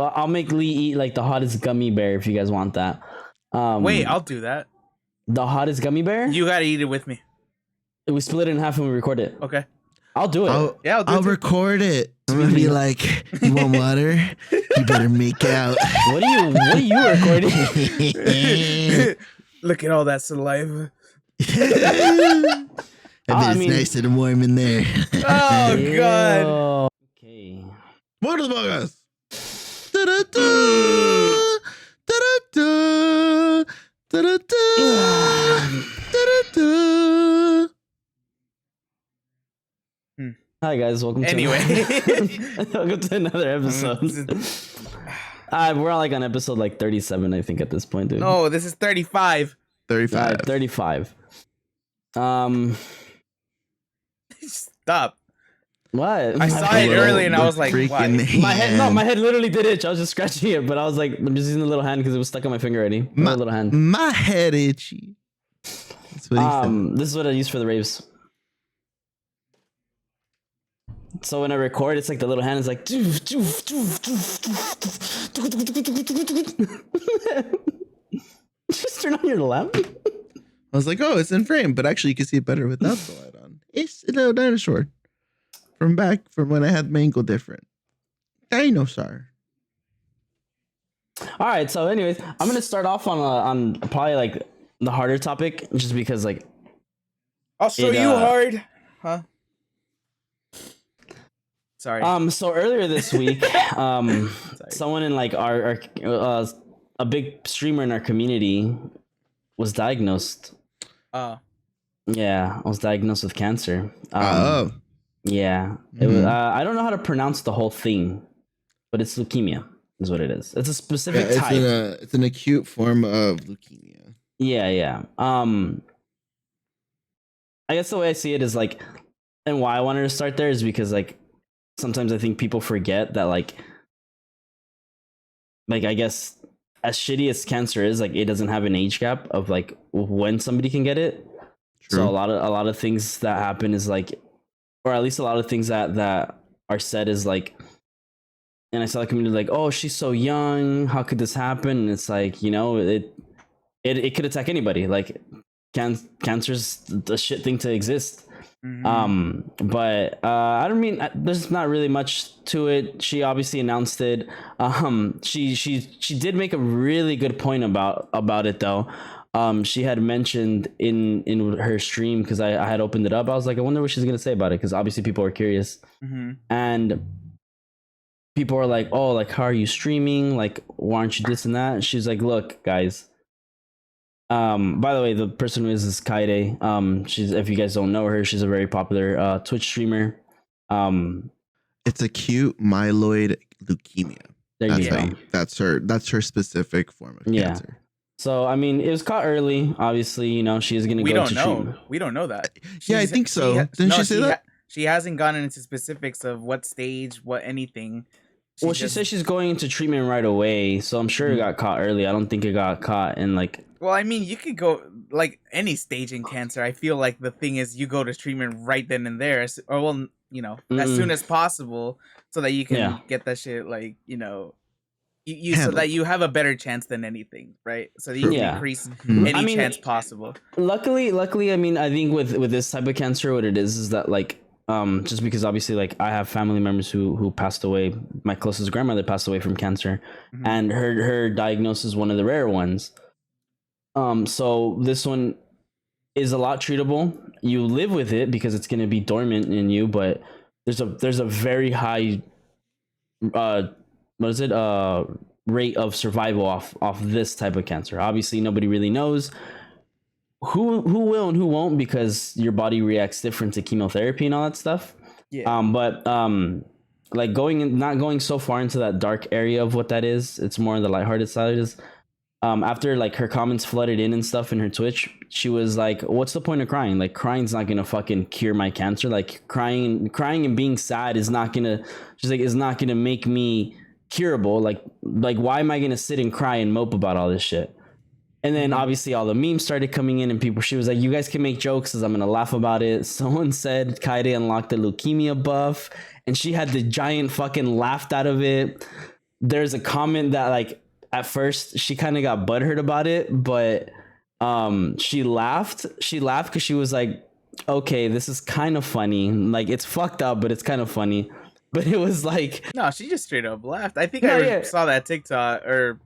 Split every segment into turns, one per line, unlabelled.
I'll make Lee eat like the hottest gummy bear if you guys want that.
Wait, I'll do that.
The hottest gummy bear?
You gotta eat it with me.
We split it in half and we record it.
Okay.
I'll do it.
I'll record it. I'm gonna be like, you want water? You better make out.
What are you recording?
Look at all that saliva.
I mean, it's nice and warm in there.
Oh God.
Okay.
What is us? Da-da-da, da-da-da, da-da-da, da-da-da.
Hi guys, welcome to welcome to another episode. We're on episode 37, I think, at this point, dude.
No, this is 35.
35.
Stop.
What?
I saw it early and I was like, what?
My head literally did itch. I was just scratching it, but I was like, I'm just using the little hand because it was stuck on my finger already. My little hand.
My head itchy.
This is what I use for the raves. So when I record, it's like the little hand is like. Just turn on your lamp.
I was like, oh, it's in frame, but actually you can see it better without the light on. It's a little dinosaur from when I had my ankle different. Dinosaur.
All right, so anyways, I'm gonna start off on probably the harder topic, just because
I'll show you hard, huh? Sorry.
So earlier this week, someone in our a big streamer in our community was diagnosed. Yeah, I was diagnosed with cancer. Yeah. It was, I don't know how to pronounce the whole thing, but it's leukemia is what it is. It's a specific type.
It's an acute form of leukemia.
Yeah. I guess the way I see it is and why I wanted to start there is because sometimes I think people forget that I guess as shitty as cancer is, it doesn't have an age gap of when somebody can get it. True. So a lot of things that happen is or at least a lot of things that are said is and I saw the community oh, she's so young, how could this happen? And it's it could attack anybody. Cancer's a shit thing to exist. Mm-hmm. But I don't mean there's not really much to it. She obviously announced it. She did make a really good point about it though. She had mentioned in her stream, because I had opened it up. I was like, I wonder what she's gonna say about it, because obviously people are curious. Mm-hmm. And people are like, oh, how are you streaming? Why aren't you this and that? And she's like, look, guys. By the way, the person who is Kyedae. She's, if you guys don't know her, she's a very popular Twitch streamer.
It's acute myeloid leukemia.
There you go.
That's her specific form of cancer.
So I mean, it was caught early. Obviously, she is going to go to treatment.
We don't know that.
I think so. Didn't she say that?
She hasn't gone into specifics of what stage, what anything.
She said she's going into treatment right away. So I'm sure it got caught early. I don't think it got caught in
Well, I mean, you could go any stage in cancer. I feel like the thing is you go to treatment right then and there, as soon as possible, so that you can get that shit you so that you have a better chance than anything, right? So that you can increase any chance possible.
Luckily, I mean, I think with this type of cancer, what it is that just because obviously I have family members who passed away. My closest grandmother passed away from cancer, and her diagnosis is one of the rare ones. So this one is a lot treatable. You live with it because it's going to be dormant in you, but there's a very high rate of survival off this type of cancer. Obviously nobody really knows who will and who won't, because your body reacts different to chemotherapy and all that stuff. But not going so far into that dark area of what that is, it's more on the lighthearted side. Is after her comments flooded in and stuff in her Twitch, she was like, what's the point of crying? Crying's not gonna fucking cure my cancer. Crying and being sad is not gonna, she's is not gonna make me curable. Why am I gonna sit and cry and mope about all this shit? And then obviously all the memes started coming in, and she was like, you guys can make jokes because I'm gonna laugh about it. Someone said Kyedae unlocked the leukemia buff, and she had the giant fucking laughed out of it. there's a comment that like at first she kind of got butthurt about it, but she laughed because she was like, okay, this is kind of funny, like it's fucked up but it's kind of funny. But it was like,
no, she just straight up laughed. I think
no,
I
yeah.
saw that TikTok, or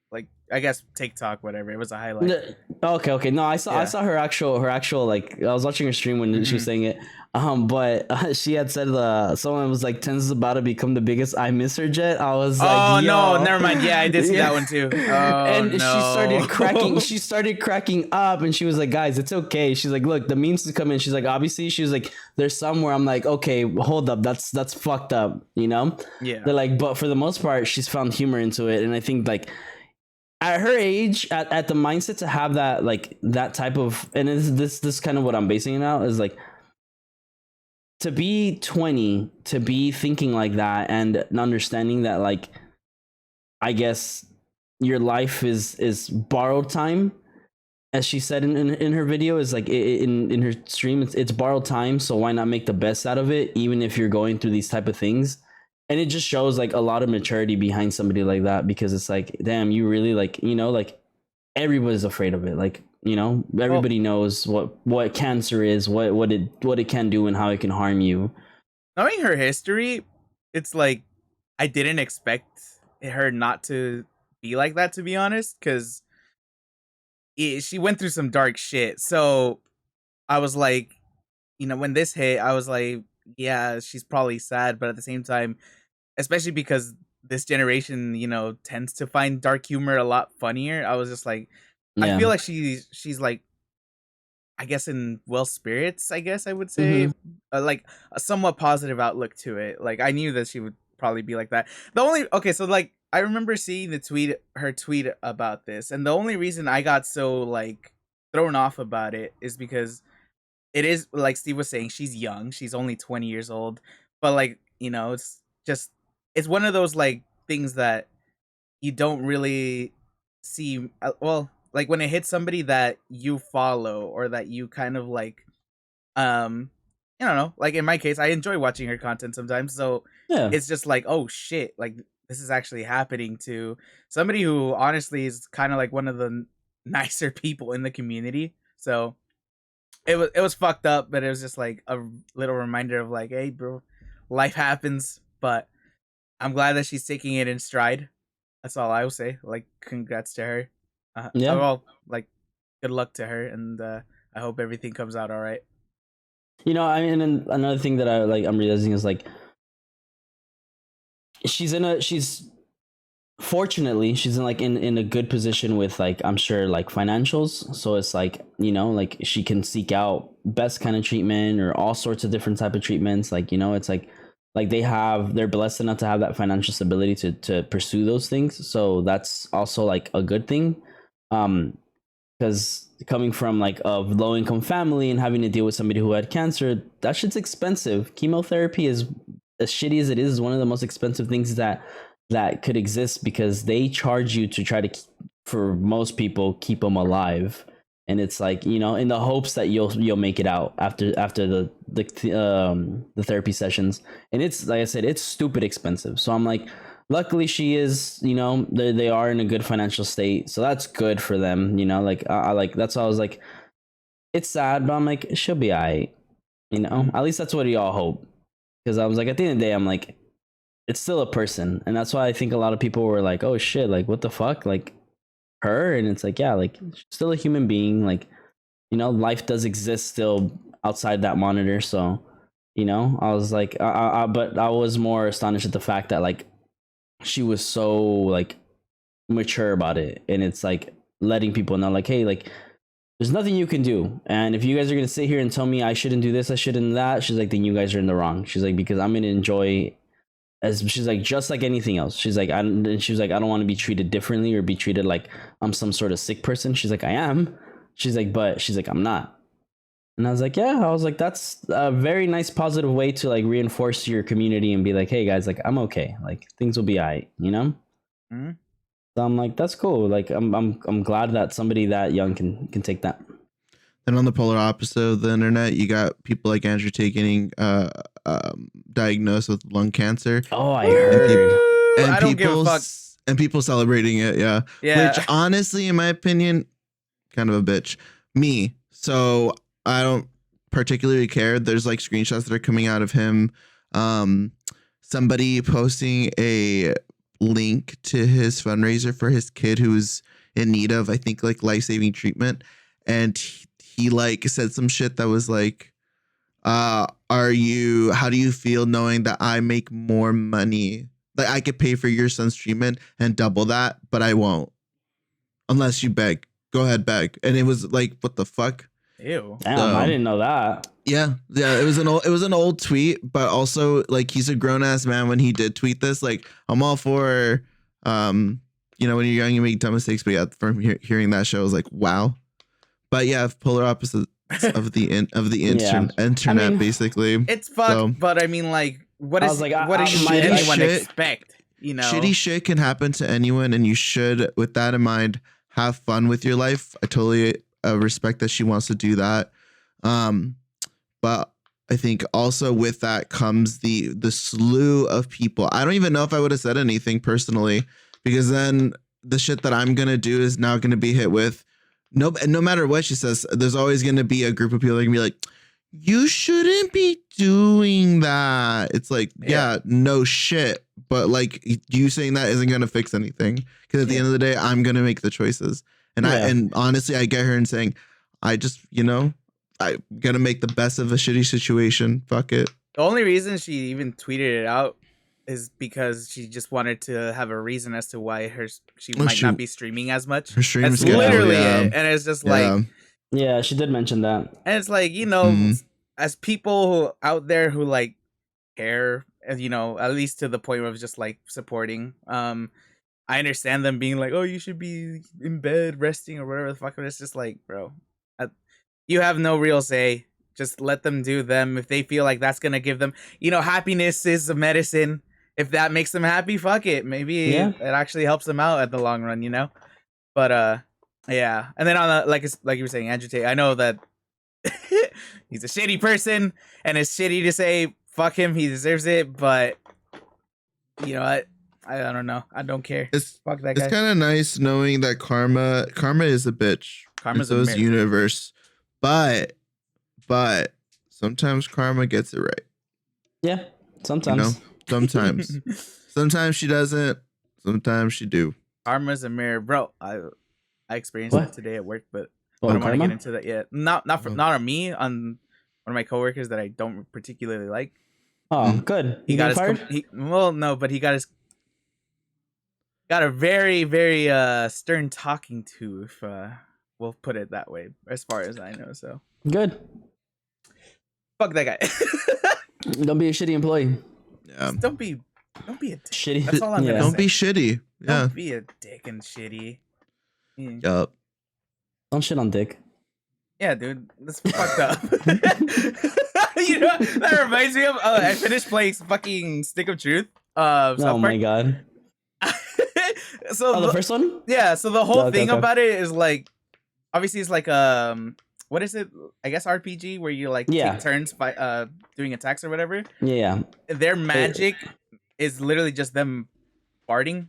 like I guess TikTok, whatever. It was a highlight.
Okay. No, I saw her actual like I was watching her stream when she was saying it. But she had said someone was like, Tens is about to become the biggest I miss her jet. I was like,
oh
yo.
no, never mind. Yeah, I did see that one too. Oh,
and
no.
she started cracking up, and she was like, guys, it's okay. She's like, look, the memes to come in. She's like, obviously, she was like, there's somewhere. I'm like, okay, hold up, that's fucked up, you know?
Yeah.
They're like, but for the most part, she's found humor into it, and I think like at her age, at the mindset to have that, like that type of, and this kind of what I'm basing it out is like, to be 20, to be thinking like that, and understanding that like, I guess your life is borrowed time, as she said in her video, is like in her stream, it's borrowed time, so why not make the best out of it, even if you're going through these type of things. And it just shows like a lot of maturity behind somebody like that, because it's like, damn, you really like, you know, like everybody's afraid of it, like, you know, everybody knows what cancer is, what it can do and how it can harm you.
Knowing her history, it's like I didn't expect her not to be like that, to be honest, because she went through some dark shit. So I was like, you know, when this hit, I was like, yeah, she's probably sad, but at the same time, especially because this generation, you know, tends to find dark humor a lot funnier. I was just like,
Yeah.
I feel like she's like, I guess in well spirits, I guess I would say, like a somewhat positive outlook to it. Like I knew that she would probably be like that. So like I remember seeing her tweet about this, and the only reason I got so like thrown off about it is because it is like Steve was saying, she's young, she's only 20 years old, but like, you know, it's one of those like things that you don't really see. Well, like when it hits somebody that you follow or that you kind of like, I don't know, like in my case, I enjoy watching her content sometimes, so
Yeah.
it's just like, oh shit, like this is actually happening to somebody who honestly is kind of like one of the nicer people in the community. So it was fucked up, but it was just like a little reminder of like, hey bro, life happens, but I'm glad that she's taking it in stride. That's all I will say. Like, congrats to her.
Yeah.
Well, like, good luck to her, and I hope everything comes out all right.
You know, I mean, and another thing that I'm realizing is like, fortunately she's in a good position with like, I'm sure, like financials, so it's like, you know, like she can seek out best kind of treatment or all sorts of different type of treatments, like, you know, it's like they're blessed enough to have that financial stability to pursue those things, so that's also like a good thing. Because coming from like a low income family and having to deal with somebody who had cancer, that shit's expensive. Chemotherapy, is as shitty as it is one of the most expensive things that could exist, because they charge you to try to for most people keep them alive, and it's like, you know, in the hopes that you'll make it out after the therapy sessions. And it's like I said, it's stupid expensive. So I'm like, luckily she is, you know, they are in a good financial state, so that's good for them, you know. Like I like, that's why I was like, it's sad, but I'm like, she'll be alright, you know. At least that's what we all hope, because I was like, at the end of the day, I'm like, it's still a person, and that's why I think a lot of people were like, oh shit, like what the fuck, like her. And it's like, yeah, like she's still a human being, like, you know, life does exist still outside that monitor. So, you know, I was like, but I was more astonished at the fact that like she was so like mature about it, and it's like letting people know like, hey, like there's nothing you can do, and if you guys are gonna sit here and tell me I shouldn't do this, I shouldn't that, she's like, then you guys are in the wrong. She's like, because I'm gonna enjoy, as she's like, just like anything else. She's like, she was like, I don't want to be treated differently or be treated like I'm some sort of sick person. She's like, I am. She's like, but she's like, I'm not. And I was like, yeah, I was like, that's a very nice positive way to like reinforce your community and be like, hey guys, like I'm okay, like things will be all right, you know.
Mm-hmm.
So I'm like, that's cool. Like I'm glad that somebody that young can take that.
And on the polar opposite of the internet, you got people like Andrew Tate getting diagnosed with lung cancer.
Oh, I heard.
and
I don't give a fuck.
And people celebrating it. Yeah. Which honestly, in my opinion, kind of a bitch. Me. So I don't particularly care. There's like screenshots that are coming out of him. Somebody posting a link to his fundraiser for his kid who's in need of, I think, like life-saving treatment. And he like said some shit that was like, how do you feel knowing that I make more money? Like I could pay for your son's treatment and double that, but I won't. Unless you beg. Go ahead, beg. And it was like, what the fuck?
Ew.
Damn, I didn't know that.
Yeah. It was an old tweet, but also like he's a grown ass man when he did tweet this. Like I'm all for when you're young you make dumb mistakes, but yeah, from hearing that show I was like, wow. But yeah, polar opposites of the internet, I mean, basically.
It's fucked, so, but I mean, like, what do you anyone expect? You know,
shitty shit can happen to anyone, and you should, with that in mind, have fun with your life. I totally respect that she wants to do that, but I think also with that comes the slew of people. I don't even know if I would have said anything personally, because then the shit that I'm gonna do is now gonna be hit with. No matter what she says, there's always going to be a group of people that are going to be like, you shouldn't be doing that. It's like, yeah, no shit. But like you saying that isn't going to fix anything. Because at the end of the day, I'm going to make the choices. And and honestly, I get her and saying, I just, I'm going to make the best of a shitty situation. Fuck it.
The only reason she even tweeted it out is because she just wanted to have a reason as to why she might not be streaming as much.
Her stream
That's literally it. And it's just like...
Yeah, she did mention that.
And it's like, as people who out there who like care, at least to the point of just like supporting, I understand them being like, oh, you should be in bed resting or whatever the fuck. But it's just like, bro, you have no real say. Just let them do them. If they feel like that's going to give them, happiness is a medicine. If that makes them happy, fuck it. Maybe it actually helps them out at the long run, But yeah. And then on the like you were saying, Andrew Tate, I know that he's a shitty person, and it's shitty to say fuck him. He deserves it, but I don't know. I don't care. Fuck that guy.
It's kind of nice knowing that karma is a bitch.
Karma's a
universe, but sometimes karma gets it right.
Yeah, sometimes.
Sometimes. Sometimes she doesn't. Sometimes she do.
Karma's a mirror, bro. I experienced that today at work, but I don't want to get into that yet. Not on me, on one of my coworkers that I don't particularly like.
Oh, good.
He got fired? But he got a very, very stern talking to, if we'll put it that way, as far as I know. So
good.
Fuck that guy.
Don't be a shitty employee.
Yeah. Don't be a dick.
Shitty.
That's all I'm gonna say.
Don't be shitty. Yeah.
Don't be a dick and shitty.
Yup.
Don't shit on dick.
Yeah, dude. That's fucked up. That reminds me of I finished playing fucking Stick of Truth.
Oh my god.
So
the first one?
Yeah, so the whole thing about it is like, obviously it's like what is it? I guess RPG where you like take turns by doing attacks or whatever.
Yeah.
Their magic is literally just them farting.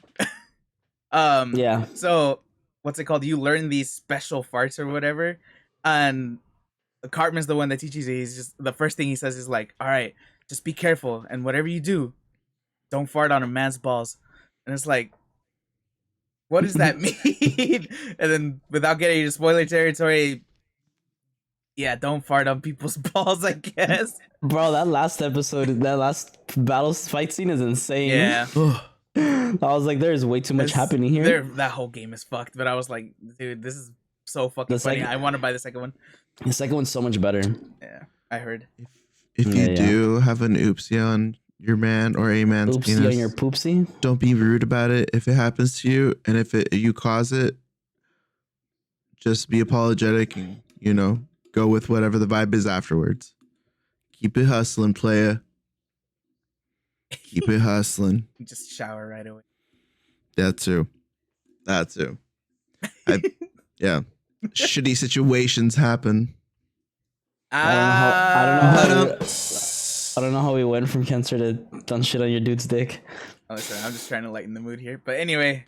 Yeah.
So what's it called? You learn these special farts or whatever, and Cartman's the one that teaches you. He's just the first thing he says is like, "All right, just be careful, and whatever you do, don't fart on a man's balls." And it's like, what does that mean? And then without getting into spoiler territory, yeah, don't fart on people's balls, I guess.
Bro, that last battle fight scene is insane.
Yeah.
I was like, there's way too much happening here.
That whole game is fucked, but I was like, dude, this is so fucking funny. I want to buy the second one.
The second one's so much better.
Yeah, I heard.
If you do have an oopsie on your man or a man's penis,
on your poopsie,
don't be rude about it if it happens to you, and if you cause it, just be apologetic and go with whatever the vibe is afterwards. Keep it hustling, playa. Keep it hustling.
Just shower right away.
That too. Yeah. Shitty situations happen.
I don't know how we went from cancer to done shit on your dude's dick.
Oh, sorry, I'm just trying to lighten the mood here. But anyway,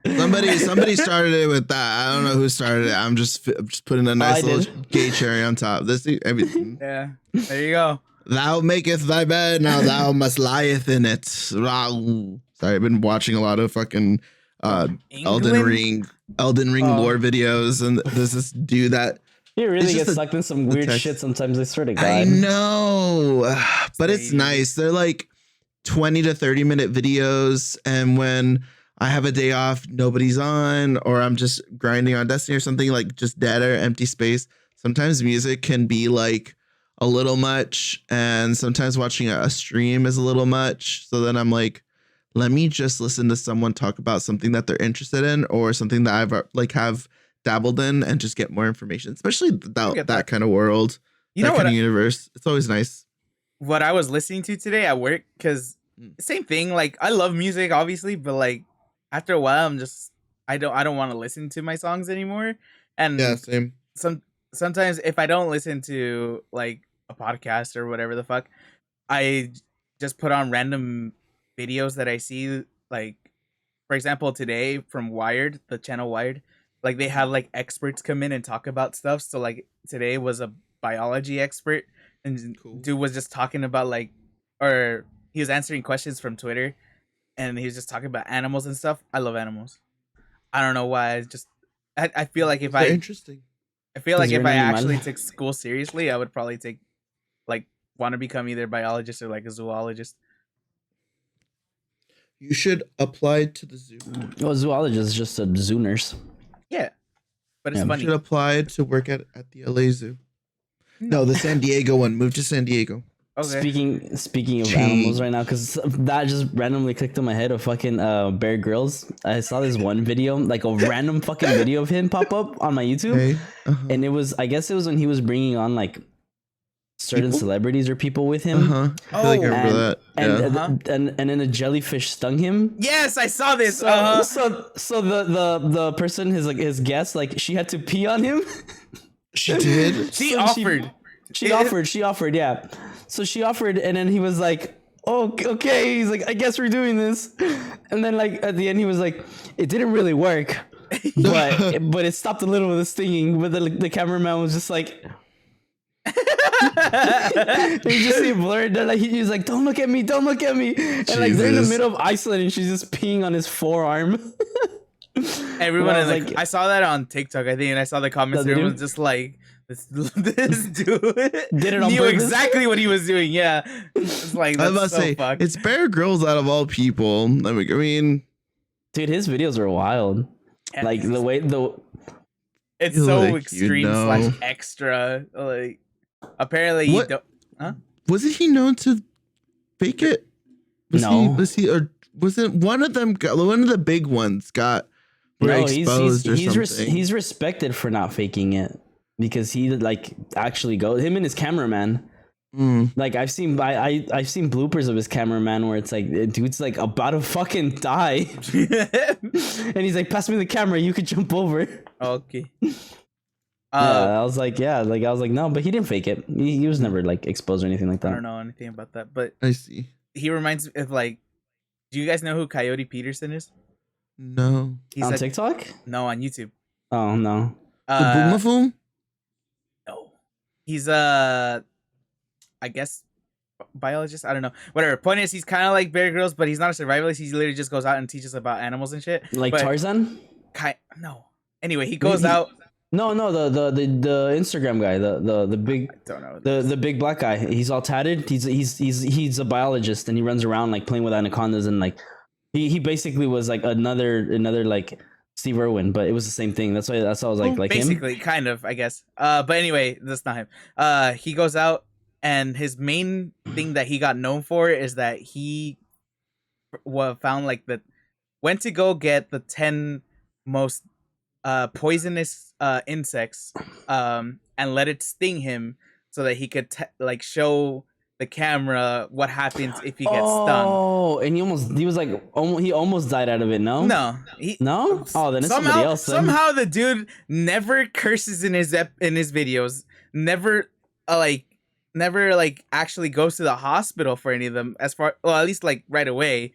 somebody started it with that. I don't know who started it. I'm just putting a nice little gay cherry on top. This everything.
Yeah, there you go.
Thou maketh thy bed, now thou must lieth in it. Sorry, I've been watching a lot of fucking Elden Ring lore videos, and there's this dude that
he really gets sucked in some weird shit sometimes. I swear to God.
I know, but it's nice. They're like 20 to 30-minute videos, and when I have a day off, nobody's on, or I'm just grinding on Destiny or something, like just dead or empty space. Sometimes music can be like a little much, and sometimes watching a stream is a little much. So then I'm like, let me just listen to someone talk about something that they're interested in, or something that I've have dabbled in, and just get more information, especially that kind of world, that kind of universe. It's always nice.
What I was listening to today at work, because same thing, like I love music obviously, but like after a while I'm just I don't want to listen to my songs anymore. And
yeah, same.
Sometimes if I don't listen to like a podcast or whatever the fuck, I just put on random videos that I see. Like, for example, today from Wired, the channel Wired, like they have like experts come in and talk about stuff. So like today was a biology expert, and dude was just talking about like, or he was answering questions from Twitter, and he was just talking about animals and stuff. I love animals. I don't know why. I feel like if
They're interesting.
I feel like if I actually took school seriously, I would probably want to become either a biologist or like a zoologist.
You should apply to the zoo.
Well, zoologist is just a zoo nurse.
Yeah, but it's funny.
You should apply to work at the LA Zoo. No, the San Diego one. Move to San Diego.
Okay. Speaking of animals right now, because that just randomly clicked in my head of fucking Bear Grylls. I saw this one video, like a random fucking video of him pop up on my YouTube, and I guess it was when he was bringing on like certain celebrities or people with him.
I feel like I remember that.
And then a jellyfish stung him.
Yes, I saw this.
So the person, his guest, like she had to pee on him.
She did.
She offered.
She offered. Yeah. So she offered, and then he was like, "Oh, okay." He's like, "I guess we're doing this." And then like at the end, he was like, "It didn't really work, but it stopped a little of the stinging." But the cameraman was just like. You just see blurred. Like he was like, "Don't look at me! Don't look at me!" And like they're in the middle of Iceland, and she's just peeing on his forearm.
Everyone is like, I saw that on TikTok, I think, and I saw the comments. Everyone was just like, "This dude
did it on
knew
purpose?
Exactly what he was doing." Yeah, it's like
I must say,
fucked. It's
Bear Grylls out of all people. I mean,
dude, his videos are wild. Yeah, like the way
it's so like, extreme / extra. Like apparently, you don't. Huh?
Wasn't he known to fake it? Was he, or was it one of them? One of the big ones got.
He's respected for not faking it because he like actually goes. Him and his cameraman. Like I've seen bloopers of his cameraman where it's like dude's like about to fucking die, and he's like, "Pass me the camera, you could jump over."
Okay.
I was like, no, but he didn't fake it. He was never like exposed or anything like that.
I don't know anything about that, but
I see.
He reminds me of like, do you guys know who Coyote Peterson is?
No.
He's on TikTok?
No, on YouTube.
Oh no.
The Boomafoom?
No. He's I guess biologist. I don't know. Whatever. Point is, he's kind of like Bear Grylls, but he's not a survivalist. He literally just goes out and teaches about animals and shit.
Like Tarzan?
No. Anyway, he goes out.
No, the Instagram guy, the big,
I don't know.
The big black guy. He's all tatted. He's a biologist and he runs around like playing with anacondas and like he basically was like another like Steve Irwin, but it was the same thing. That's why I was like
basically
him.
Kind of, I guess. But anyway, that's not him. He goes out and his main thing that he got known for is that he found like went to go get the 10 most poisonous insects and let it sting him so that he could show the camera what happens if he gets stung.
Oh, and he almost died out of it. No. Oh, then it's somebody else.
Somehow the dude never curses in his videos. Never actually goes to the hospital for any of them. At least like right away.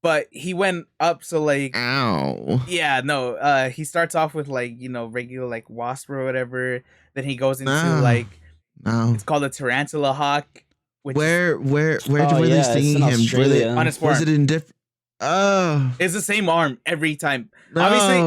But he went up, so like,
ow.
Yeah, no. He starts off with like regular like wasp or whatever. Then he goes into like it's called a tarantula hawk. Which
where were they
it's
seeing
in
him?
Australia.
On his farm.
Was it in different? Oh,
it's the same arm every time.
No.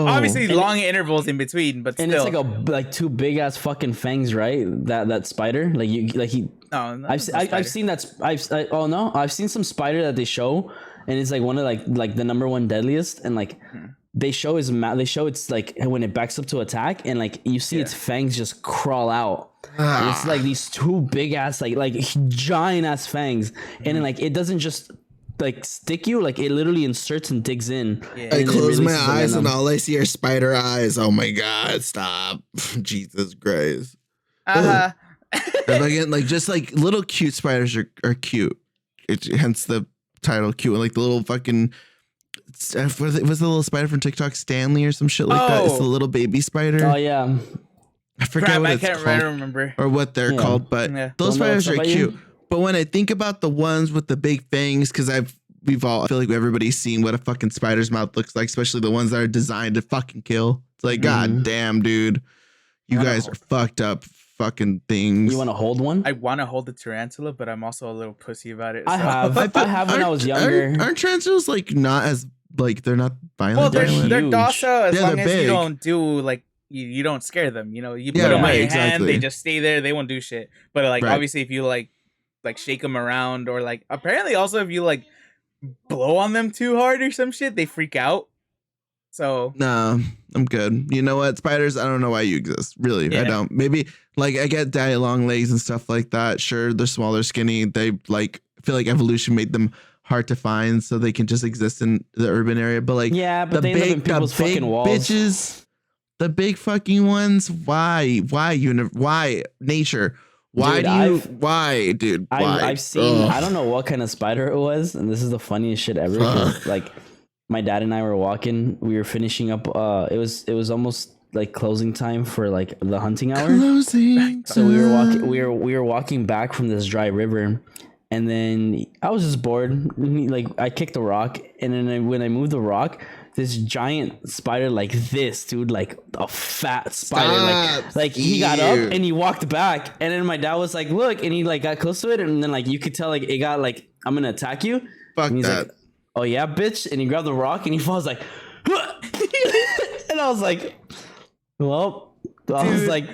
Obviously, long intervals in between, but
and
still.
it's like two big ass fucking fangs, right? That spider,
No,
I've seen that. I've seen some spider that they show, and it's like one of like the number one deadliest, and like they show it's like when it backs up to attack, and like you see its fangs just crawl out. And it's like these two big ass like giant ass fangs, and then like it doesn't just like stick you, like it literally inserts and digs in.
I close my eyes and all I see are spider eyes. Oh my god, stop. Jesus Christ. Again, like just like little cute spiders are cute. Hence the title cute. Like the little fucking was the little spider from TikTok, Stanley or some shit like that. It's the little baby spider.
Oh yeah.
I forget what it's
called. I don't remember.
Or what they're called, but those spiders are cute. But when I think about the ones with the big fangs, because I feel like everybody's seen what a fucking spider's mouth looks like, especially the ones that are designed to fucking kill. It's like, god damn, dude. You guys are fucked up fucking things.
You want to hold one?
I want to hold the tarantula, but I'm also a little pussy about it. So.
I have when I was younger.
Aren't tarantulas like not as like they're not violent?
Well, they're docile as long as
big.
you don't do like you don't scare them. You put them on your hand, they just stay there. They won't do shit. But like obviously, if you like shake them around, or like apparently also if you like blow on them too hard or some shit, they freak out. So
no, I'm good. You know what, spiders? I don't know why you exist. Really, I don't. Maybe like I get daddy long legs and stuff like that. Sure, they're smaller, skinny. They like feel like evolution made them hard to find, so they can just exist in the urban area. But like
but they live in people's fucking walls.
Bitches, the big fucking ones. Why nature? Why dude? Why?
I've seen. I don't know what kind of spider it was, and this is the funniest shit ever. 'Cause, like, my dad and I were walking. We were finishing up. It was almost like closing time for like the hunting hour. So we were walking. We were walking back from this dry river, and then I was just bored. Like I kicked a rock, and then when I moved the rock, this giant spider like this, dude, like a fat spider, like he got up and he walked back, and then my dad was like, "Look," and he like got close to it, and then like you could tell like it got like, "I'm gonna attack you."
Fuck
and he's
that.
like, "Oh yeah, bitch," and he grabbed the rock and he falls like, and I was like, "Well," I was like,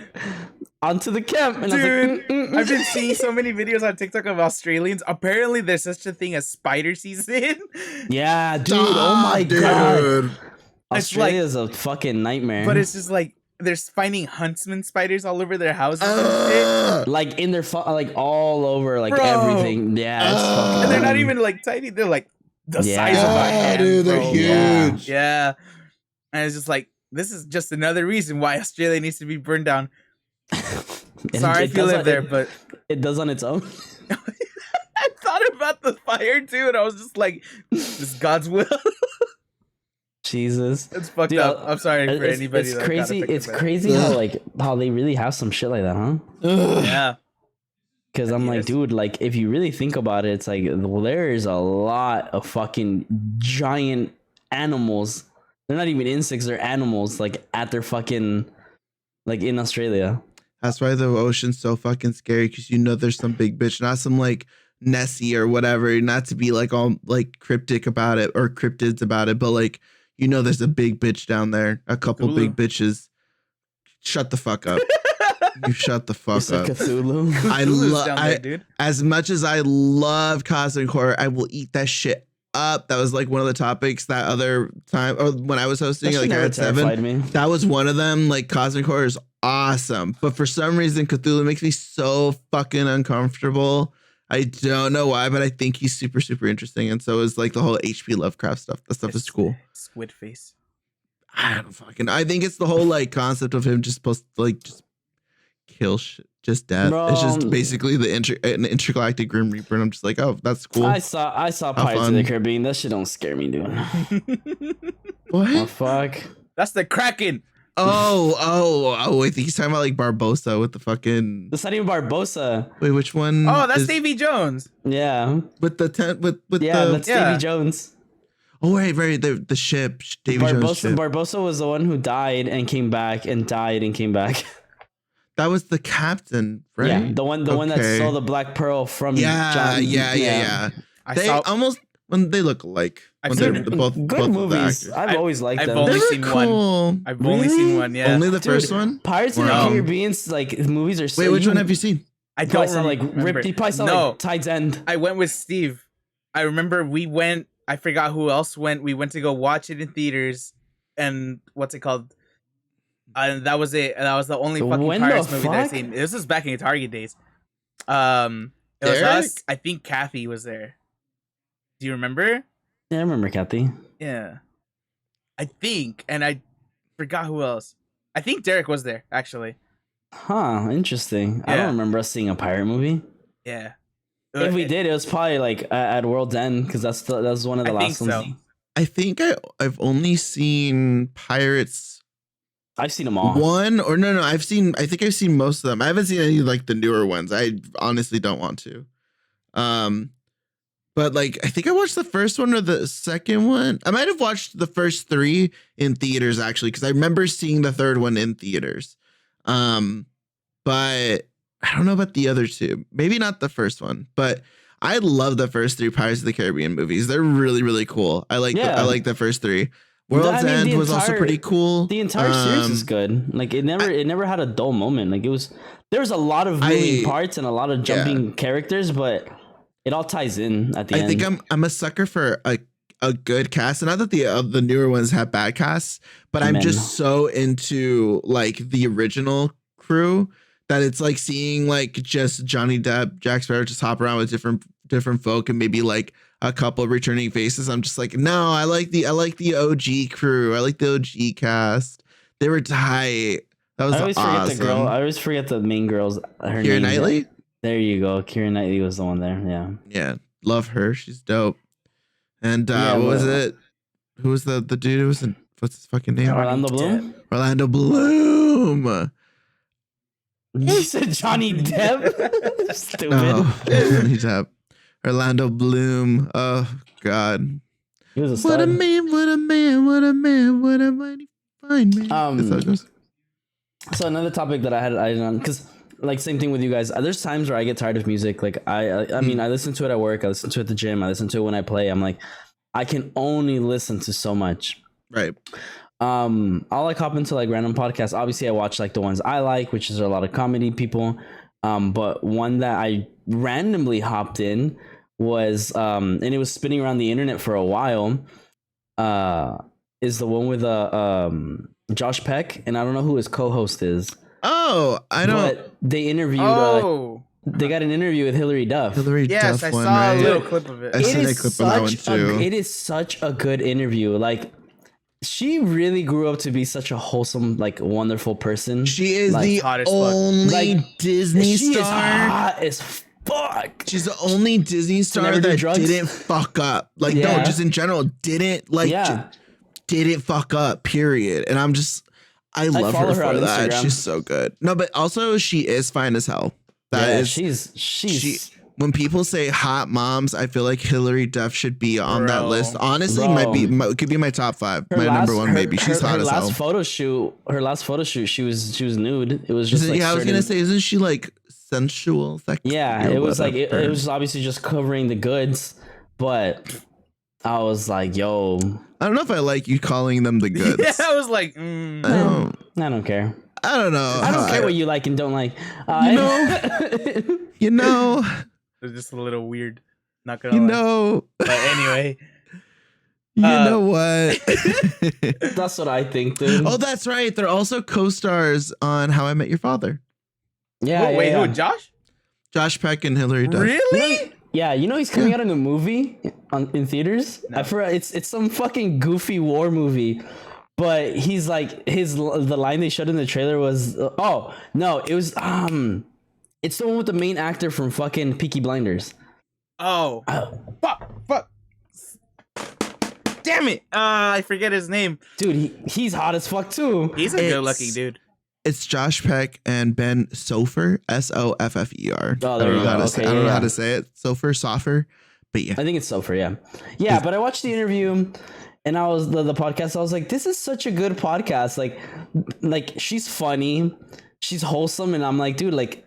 onto the camp, and
dude,
I was like,
I've been seeing so many videos on TikTok of Australians. Apparently, there's such a thing as spider season.
Yeah, dude. Oh my god, Australia is a fucking nightmare.
But it's just like they're finding huntsman spiders all over their houses and shit.
Like in their like all over, like everything. Yeah, it's fucking.
And they're not even like tiny. They're like the size of my hand,
dude. They're huge.
Yeah, and it's just like this is just another reason why Australia needs to be burned down. Sorry if you live there, but
it does on its own.
I thought about the fire too, and I was just like, "This is God's will."
Jesus,
it's fucked up. I'm sorry for anybody.
It's crazy. It's crazy how they really have some shit like that, huh?
Yeah.
Because I'm like, dude, like if you really think about it, it's like there's a lot of fucking giant animals. They're not even insects; they're animals. Like at their fucking, like in Australia.
That's why the ocean's so fucking scary, because there's some big bitch, not some like Nessie or whatever, not to be like all like cryptic about it or cryptids about it, but like there's a big bitch down there, a couple big bitches. Shut the fuck up. You shut the fuck up.
Cthulhu.
As much as I love cosmic horror, I will eat that shit up. That was like one of the topics that other time, or when I was hosting, like I had 7. That was one of them. Like cosmic horror is awesome, but for some reason Cthulhu makes me so fucking uncomfortable. I don't know why, but I think he's super, super interesting, and so is like the whole H.P. Lovecraft stuff. That stuff is cool.
Squid face.
I think it's the whole like concept of him just supposed to like just kill shit, just death. Bro, it's just basically an intergalactic Grim Reaper, and I'm just like, oh, that's cool.
I saw Pirates of the Caribbean. That shit don't scare me, dude.
What?
Oh fuck.
That's the Kraken.
Oh! I think he's talking about like Barbosa with the fucking.
That's not even Barbosa.
Wait, which one?
Oh, that's Davy Jones.
Yeah.
With the tent with
yeah,
the.
that's Davy Jones.
Oh right, the ship, Davy
Barbosa,
Jones ship.
Barbosa was the one who died and came back and died and came back.
That was the captain, right?
Yeah, the one that stole the Black Pearl from John.
Yeah. They almost when they look alike.
I've
When
seen
both
movies.
The
I've always liked them.
only
They were
seen
cool.
one. I've only seen one. Yeah,
Only the first one.
Pirates of the Caribbean's like movies are. So
Wait, which one have you seen?
I don't
saw like
remember.
Rip. You probably saw like Tide's End.
I went with Steve. I remember we went. I forgot who else went. We went to go watch it in theaters, and what's it called? And that was it. That was the only fucking Pirates movie that I've seen. This was back in the Target days. It was us. I think Kathy was there. Do you remember?
Yeah, I remember Kathy.
Yeah, I think, and I forgot who else. I think Derek was there actually.
Huh? Interesting.
Yeah.
I don't remember us seeing a pirate movie.
Yeah.
If we did, it was probably like at World's End because that was one of the last ones.
So.
I think I've only seen Pirates.
I've seen them all.
One or no, I think I've seen most of them. I haven't seen any like the newer ones. I honestly don't want to. But like I think I watched the first one or the second one. I might have watched the first three in theaters actually, because I remember seeing the third one in theaters. But I don't know about the other two. Maybe not the first one, but I love the first three Pirates of the Caribbean movies. They're really, really cool. I like the first three. World's End was also pretty cool.
The entire series is good. Like it never had a dull moment. Like there was a lot of moving parts and a lot of jumping characters, but it all ties in at the end.
I think I'm a sucker for a good cast. And not that the newer ones have bad casts, but I'm just so into like the original crew that it's like seeing like just Johnny Depp, Jack Sparrow just hop around with different folk and maybe like a couple returning faces. I'm just like, no, I like the OG crew. I like the OG cast. They were tight. That was awesome.
Forget the girl. I always forget the main girl's her
Keira
name.
Knightley?
There you go. Keira Knightley was the one there. Yeah.
Yeah. Love her. She's dope. And what was it? Who was the dude who was in, what's his fucking name?
Orlando Bloom?
Orlando Bloom.
You said Johnny Depp? Stupid.
Oh, Johnny Depp. Orlando Bloom. Oh God.
He was a stud.
What a man, what a man, what a man, what a mighty fine man. That's how it goes.
So another topic that I had on, because like same thing with you guys. There's times where I get tired of music. Like I mean, I listen to it at work. I listen to it at the gym. I listen to it when I play. I'm like, I can only listen to so much.
Right.
I'll like hop into like random podcasts. Obviously I watch like the ones I like, which is a lot of comedy people. But one that I randomly hopped in was and it was spinning around the internet for a while, is the one with Josh Peck, and I don't know who his co-host is.
Oh, I don't.
But they interviewed they got an interview with Hillary Duff.
Yes, I saw a little clip of it.
I seen a clip of that one too.
It is such a good interview. Like, she really grew up to be such a wholesome, like, wonderful person.
She is
like,
the only Disney star.
She is hot as fuck.
She's the only Disney star that didn't fuck up. Like, no, just in general, didn't fuck up, period. And I love her for that. Instagram. She's so good. No, but also she is fine as hell. She's when people say hot moms, I feel like Hillary Duff should be on that list. Honestly, could be my top 5. My number 1 maybe. She's hot as hell.
Her last photo shoot, she was nude. It was just
I was gonna say, isn't she like sensual?
Yeah, it was like it was obviously just covering the goods, but I was like, yo,
I don't know if I like you calling them the goods.
Yeah, I was like,
I don't care.
I don't know.
I don't care what you like and don't like.
You know.
It's just a little weird. Not gonna lie. But anyway.
You know what?
That's what I think, dude.
Oh, that's right. They're also co-stars on How I Met Your Father.
Yeah.
Wait, who? Josh?
Josh Peck and Hillary Duff.
Really?
Yeah, you know he's coming out in a movie in theaters. No. I forgot it's some fucking goofy war movie, but he's like the line they showed in the trailer was it was it's the one with the main actor from fucking Peaky Blinders.
Oh, fuck! damn it! I forget his name.
Dude, he's hot as fuck too.
He's a good-looking dude.
It's Josh Peck and Ben Soffer, Soffer.
Oh, there you go.
I don't know how to say it. Soffer. But yeah.
I think it's Soffer, yeah. Yeah, but I watched the interview and I was the podcast. I was like, this is such a good podcast. Like she's funny, she's wholesome, and I'm like, dude, like,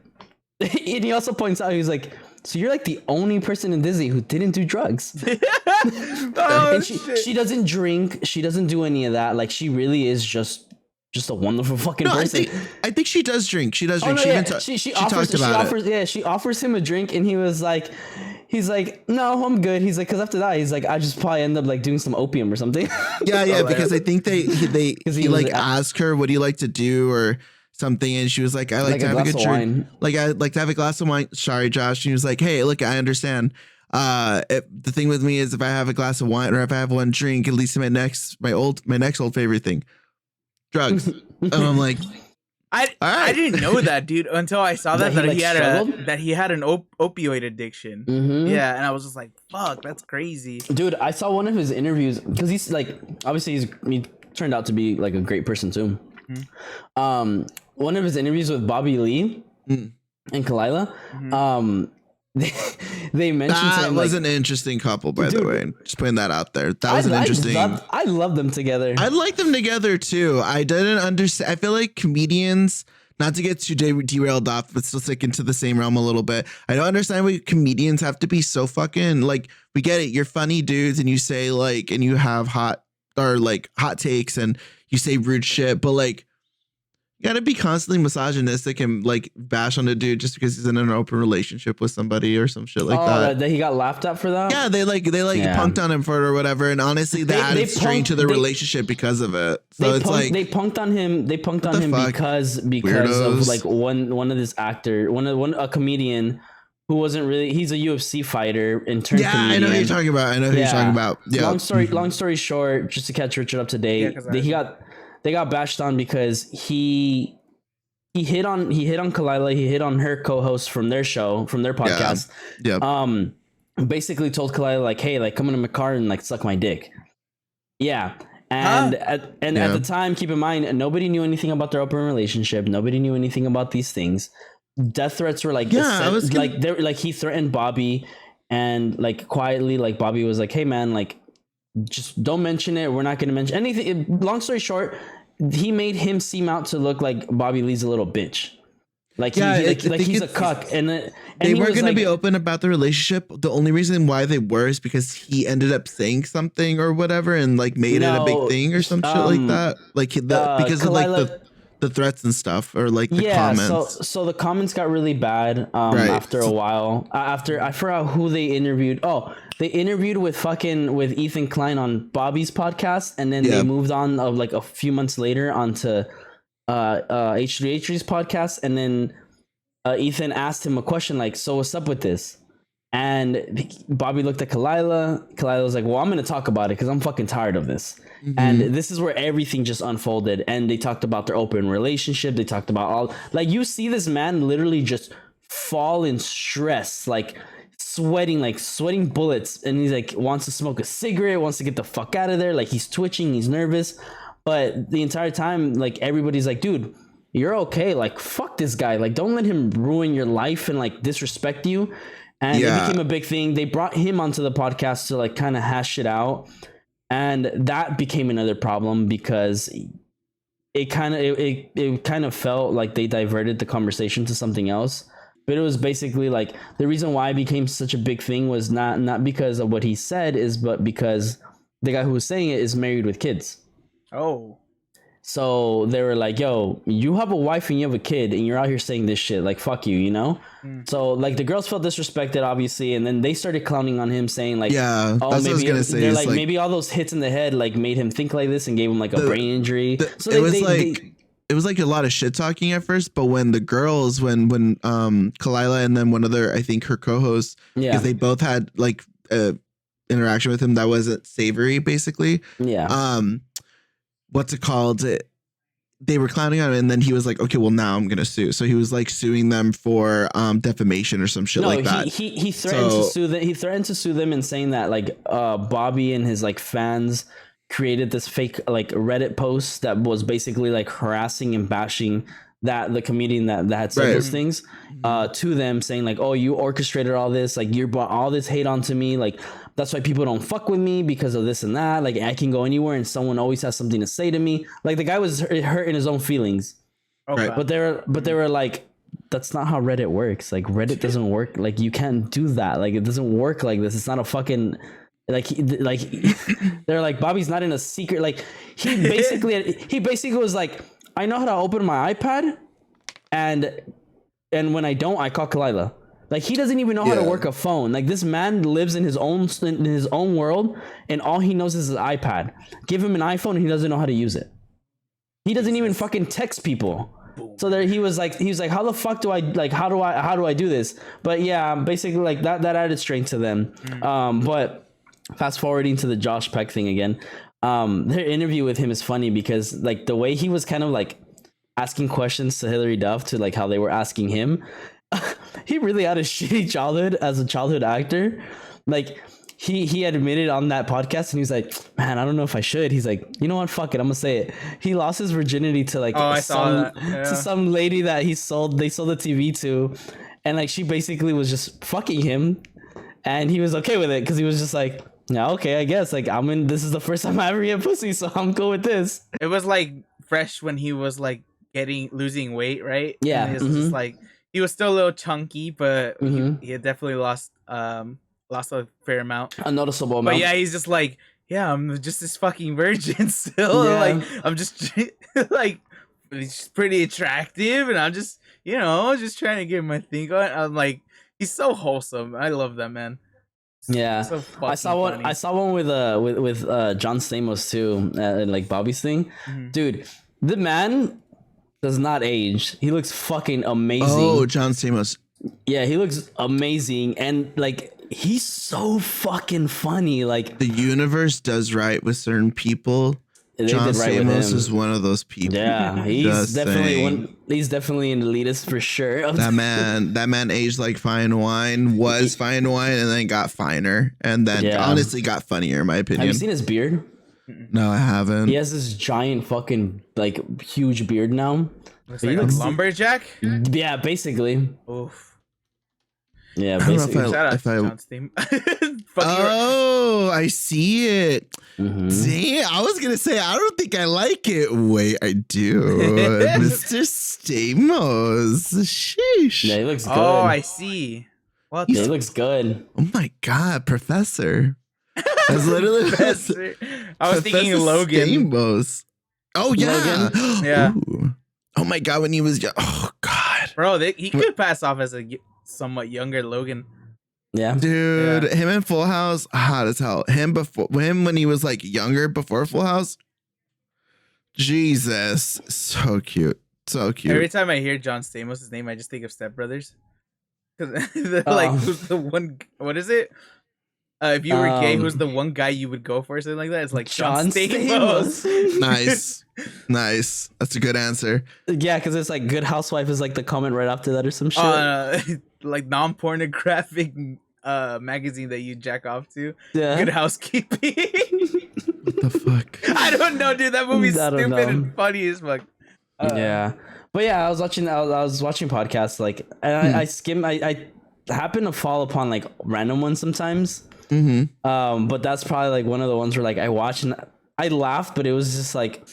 and he also points out, he's like, so you're like the only person in Disney who didn't do drugs. And she doesn't drink, she doesn't do any of that. Like, she really is just a wonderful fucking person.
I think she does drink. She does drink. She
offers him a drink, and he's like, no, I'm good. He's like, because after that, he's like, I just probably end up like doing some opium or something.
Yeah, because I think he like asked her, what do you like to do or something, and she was like, I like to have a good drink. Like, I like to have a glass of wine. Sorry, Josh. And he was like, hey, look, I understand. The thing with me is if I have a glass of wine or if I have one drink, at least my next old favorite thing, drugs. And I'm like,
I didn't know that, dude, until I saw that he had an opioid addiction.
Mm-hmm.
Yeah, and I was just like, fuck, that's crazy.
Dude, I saw one of his interviews because he's like, obviously he turned out to be like a great person too. Mm-hmm. One of his interviews with Bobby Lee and Kalila, they mentioned
that was an interesting couple, by the way. Just putting that out there. That was an interesting.
I love them together.
I like them together too. I didn't understand. I feel like comedians, not to get too derailed off, but still sticking to the same realm a little bit. I don't understand why comedians have to be so fucking like. We get it. You're funny dudes, and you say like, and you have hot takes, and you say rude shit, but like. You gotta be constantly misogynistic and like bash on a dude just because he's in an open relationship with somebody or some shit like that.
That he got laughed at for that.
Yeah, they punked on him for it or whatever, and honestly, they added strain to the relationship because of it. So they
punked on him. They punked on him because Weirdos. Of like one of this actor, a comedian who wasn't really. He's a UFC fighter and turned comedian.
I know who you're talking about. Yeah.
Long story short, just to catch Richard up to date, they got bashed on because he hit on Kalila, he hit on her co-host from their podcast. Yeah. Basically told Kalila like, hey, like come into my car and like suck my dick. Yeah. And at the time, keep in mind, nobody knew anything about their open relationship. Nobody knew anything about these things. Death threats were like, he threatened Bobby, and like quietly, like Bobby was like, hey man, like, just don't mention it. We're not going to mention anything. Long story short, he made him seem out to look like Bobby Lee's a little bitch. Like, he's a cuck. And
they weren't going to be open about the relationship. The only reason why they were is because he ended up saying something or whatever and like made it a big thing or some shit like that. Like because Kalila, of like the threats and stuff or like the comments.
So the comments got really bad after a while. After I forgot who they interviewed. Oh, they interviewed with Ethan Klein on Bobby's podcast, and then they moved on like a few months later onto H3H3's podcast, and then Ethan asked him a question like, so what's up with this? And Bobby looked at Kalila. Kalila was like, well, I'm going to talk about it because I'm fucking tired of this. Mm-hmm. And this is where everything just unfolded. And they talked about their open relationship. They talked about all, like, you see this man literally just fall in stress, like sweating bullets. And he's like, wants to smoke a cigarette, wants to get the fuck out of there. Like, he's twitching, he's nervous. But the entire time, like, everybody's like, dude, you're okay. Like, fuck this guy. Like, don't let him ruin your life and like disrespect you. And it became a big thing. They brought him onto the podcast to like kind of hash it out. And that became another problem because it kind of felt like they diverted the conversation to something else. But it was basically like the reason why it became such a big thing was not because of what he said, but because the guy who was saying it is married with kids.
Oh.
So they were like, yo, you have a wife and you have a kid and you're out here saying this shit. Like, fuck you, you know? So like the girls felt disrespected, obviously. And then they started clowning on him, saying like,
that's what I was gonna say.
They're like, maybe all those hits in the head like made him think like this and gave him like a brain injury.
It was like a lot of shit talking at first, but when the girls, when Kalila and then one other, I think her co-hosts, because they both had like interaction with him that wasn't savory, basically.
Yeah.
What's it called? they were clowning on him, and then he was like, okay, well now I'm gonna sue. So he was like suing them for defamation or some shit like that.
He threatened to sue them. He threatened to sue them and saying that like Bobby and his like fans created this fake like Reddit post that was basically like harassing and bashing the comedian that had said those things to them, saying like, oh, you orchestrated all this, like you brought all this hate onto me, like that's why people don't fuck with me because of this and that, like I can go anywhere and someone always has something to say to me. Like the guy was hurt in his own feelings. Okay. But they were like, that's not how Reddit works. Like Reddit doesn't work. Like you can't do that. Like it doesn't work like this. It's not a fucking they're like, Bobby's not in a secret. Like he basically was like, I know how to open my iPad, and when I don't, I call Kyedae. Like he doesn't even know how to work a phone. Like this man lives in his own world, and all he knows is his iPad. Give him an iPhone, and he doesn't know how to use it. He doesn't even fucking text people. So there he was like, how the fuck do I like? How do I do this? But yeah, basically like that added strength to them. But fast forwarding to the Josh Peck thing again. Their interview with him is funny because like the way he was kind of like asking questions to Hilary Duff to like how they were asking him, he really had a shitty childhood as a childhood actor. Like he admitted on that podcast, and he's like, man, I don't know if I should. He's like, you know what, fuck it, I'm gonna say it. He lost his virginity to like to some lady that they sold the TV to, and like she basically was just fucking him, and he was okay with it because he was just like, yeah, okay, I guess like this is the first time I ever get pussy, so I'm cool with this.
It was like fresh when he was like losing weight, right?
Yeah.
And just like he was still a little chunky, but he had definitely lost a fair amount.
A noticeable amount.
But yeah, he's just like, yeah, I'm just this fucking virgin still. Yeah. Like I'm just like he's pretty attractive, and I'm just, just trying to get my thing on. I'm like, he's so wholesome. I love that man.
Yeah, so I saw one with John Stamos too, like Bobby's thing. Dude, the man does not age. He looks fucking amazing.
Oh, John Stamos.
Yeah, he looks amazing, and like he's so fucking funny. Like
the universe does right with certain people. John Stamos is one of those people.
Yeah, he's definitely an elitist for sure.
That man aged like fine wine, was fine wine, and then got finer, and then honestly got funnier, in my opinion.
Have you seen his beard?
No, I haven't.
He has this giant fucking like huge beard now.
Looks like a lumberjack.
Yeah, basically.
Oof.
Yeah, basically.
I see it. Damn, I was gonna say I don't think I like it. Wait, I do. Mr. Stamos. Sheesh.
Yeah, he looks good.
Oh, I see.
What? Yeah, he looks good.
Oh my god, Professor. That's literally
Professor. I was thinking Logan.
Stamos. Oh yeah.
Logan? Yeah.
Ooh. Oh my god, when he was young. Oh god.
Bro, he could pass off as a somewhat younger Logan.
Yeah,
dude, him in Full House, hot as hell. Him when he was like younger before Full House. Jesus, so cute, so cute.
Every time I hear John Stamos' name, I just think of Step Brothers. Because like, who's the one? What is it? If you were gay, who's the one guy you would go for? Or something like that. It's like John Stamos.
Nice. That's a good answer.
Yeah, because it's like Good Housewife is like the comment right after that or some shit.
Like non-pornographic magazine that you jack off to.
Yeah.
Good Housekeeping.
What the fuck?
I don't know, dude. That movie's stupid and funny as fuck.
Yeah, but yeah, I was watching podcasts like, and I happen to fall upon like random ones sometimes. But that's probably like one of the ones where like I watched and I laughed, but it was just like,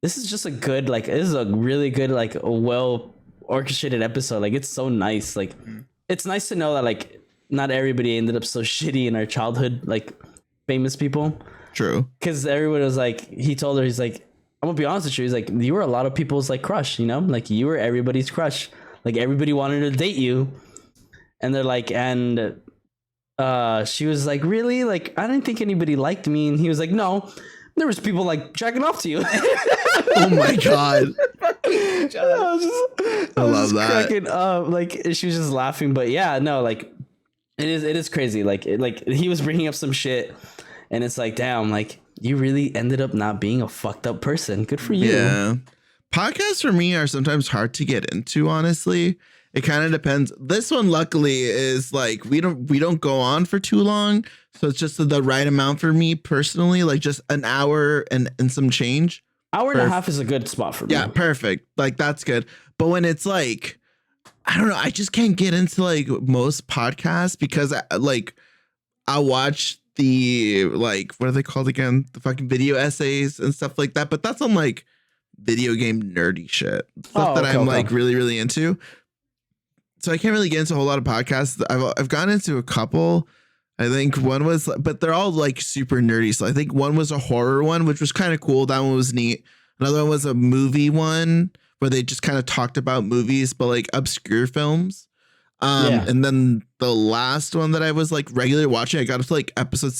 this is just a good, like, this is a really good, like, well orchestrated episode. Like, it's so nice. Like, it's nice to know that like not everybody ended up so shitty in our childhood, like famous people.
True.
Because everyone was like, he told her, he's like, I'm gonna be honest with you, he's like, you were a lot of people's like crush, you know, like you were everybody's crush. Like everybody wanted to date you, and they're like, and she was like, really? Like, I didn't think anybody liked me. And he was like, no, there was people like jacking off to you.
Oh my god. I love that.
Cracking up. Like, she was just laughing. But yeah, no, like it is crazy. Like he was bringing up some shit, and it's like, damn, like you really ended up not being a fucked up person. Good for you.
Yeah. podcasts for me are sometimes hard to get into, honestly. It kind of depends. This one, luckily, is like we don't go on for too long, so it's just the right amount for me personally, like just an hour and some change.
Hour and a half is a good spot for me.
Yeah, perfect. Like that's good. But when it's like, I don't know, I just can't get into like most podcasts because I watch the like, what are they called again? The fucking video essays and stuff like that. But that's on like video game nerdy shit, stuff that I'm like really, really into. So I can't really get into a whole lot of podcasts. I've gone into a couple. I think one was, but they're all like super nerdy. So I think one was a horror one, which was kind of cool. That one was neat. Another one was a movie one where they just kind of talked about movies, but like obscure films. And then the last one that I was like regularly watching, I got up to like episode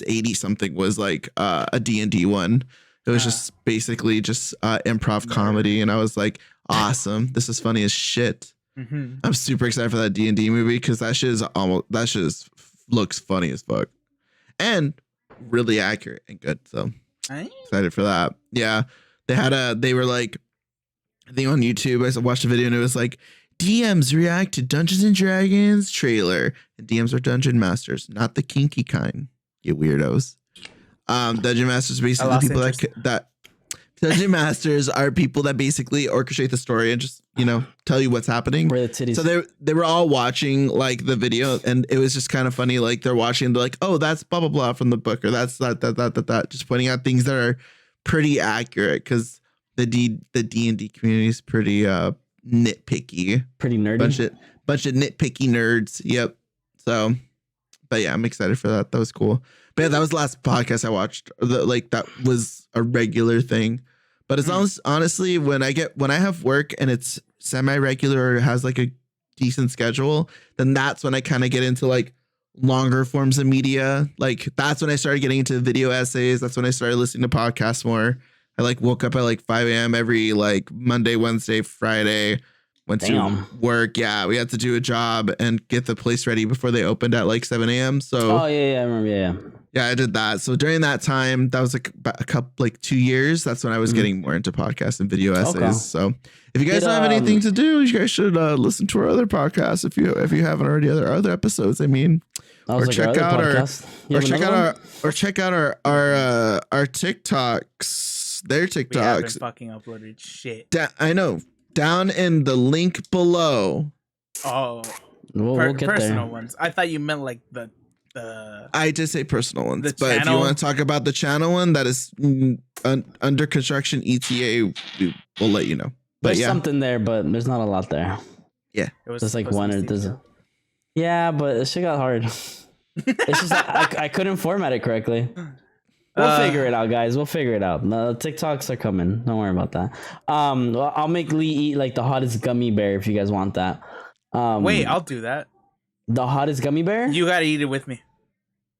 80 something, was like a D&D one. It was just basically just improv comedy. And I was like, awesome. This is funny as shit. Mm-hmm. I'm super excited for that D&D movie because that shit looks funny as fuck and really accurate and good. So excited for that. Yeah, they were like, I think on YouTube I watched a video and it was like, DMs react to Dungeons and Dragons trailer, and DMs are dungeon masters, not the kinky kind, you weirdos. Dungeon masters basically people that Dungeon masters are people that basically orchestrate the story and just, tell you what's happening. So they were all watching like the video, and it was just kind of funny. Like they're watching, they're like, oh, that's blah blah blah from the book, or that's that. Just pointing out things that are pretty accurate because the D&D community is pretty nitpicky, pretty nerdy, bunch of nitpicky nerds. Yep. So, but yeah, I'm excited for that. That was cool. But yeah, that was the last podcast I watched. That was a regular thing. But as honestly, when I have work and it's semi-regular or has like a decent schedule, then that's when I kind of get into like longer forms of media. Like that's when I started getting into video essays. That's when I started listening to podcasts more. I like woke up at like 5 a.m. every like Monday, Wednesday, Friday. Went to work. Yeah, we had to do a job and get the place ready before they opened at like 7 a.m. So
I remember.
Yeah, I did that. So during that time, that was like a couple, like 2 years. That's when I was getting more into podcasts and video essays. Okay. So if you guys don't have anything to do, you guys should listen to our other podcasts if you haven't already. Other episodes. I mean, or check out our TikToks. Their TikToks. We haven't
fucking uploaded shit.
I know. Down in the link below.
Oh,
we'll get
personal
there.
ones. I thought you meant like the.
I did say personal ones, but if you want to talk about the channel one that is under construction, ETA, we'll let you know. But
there's something there, but there's not a lot there.
Yeah,
there's like one or there's. Yeah, but it shit got hard. It's just I couldn't format it correctly. We'll figure it out, guys. We'll figure it out. The TikToks are coming. Don't worry about that. I'll make Lee eat like the hottest gummy bear if you guys want that.
Wait, I'll do that.
The hottest gummy bear?
You gotta eat it with me.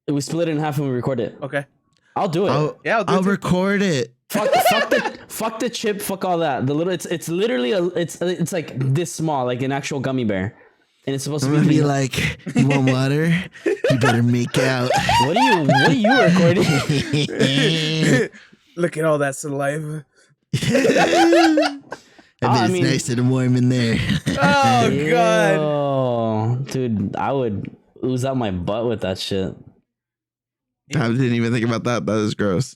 We split it in half when we record it.
Okay.
I'll do it.
I'll record it.
Fuck the chip. Fuck all that. The little. It's literally it's like this small, like an actual gummy bear. And it's supposed to
be like, you want water? You better make out.
What are you recording?
Look at all that saliva.
I mean, it's nice and warm in there.
Oh, God.
Dude, I would ooze out my butt with that shit.
I didn't even think about that. That is gross.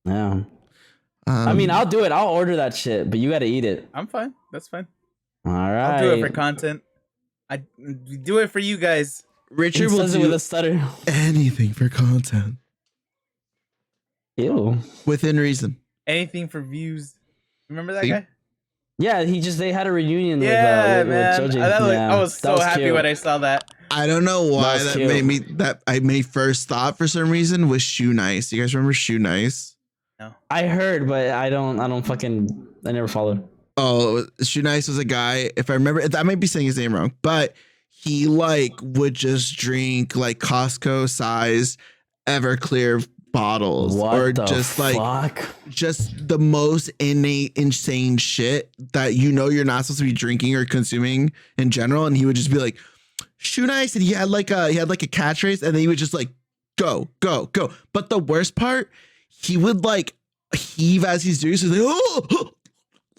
Yeah. I mean, I'll do it. I'll order that shit, but you got to eat it.
I'm fine. That's fine.
All right.
I'll do it for content. I do it for you guys.
Richard will do
with a stutter.
Anything for content.
Ew.
Within reason.
Anything for views. Remember that guy?
Yeah, they had a reunion with Joji.
I was so happy cute. When I saw that.
I don't know why I made first thought for some reason was Shoe Nice. You guys remember Shoe Nice?
No.
I heard, but I never followed.
Oh, Shoe Nice was a guy. If I remember, I might be saying his name wrong, but he like would just drink like Costco size Everclear bottles, just the most innate, insane shit that you're not supposed to be drinking or consuming in general. And he would just be like, "Shoe Nice," and he had like a catchphrase, and then he would just like go. But the worst part, he would like heave as he's doing so. Like,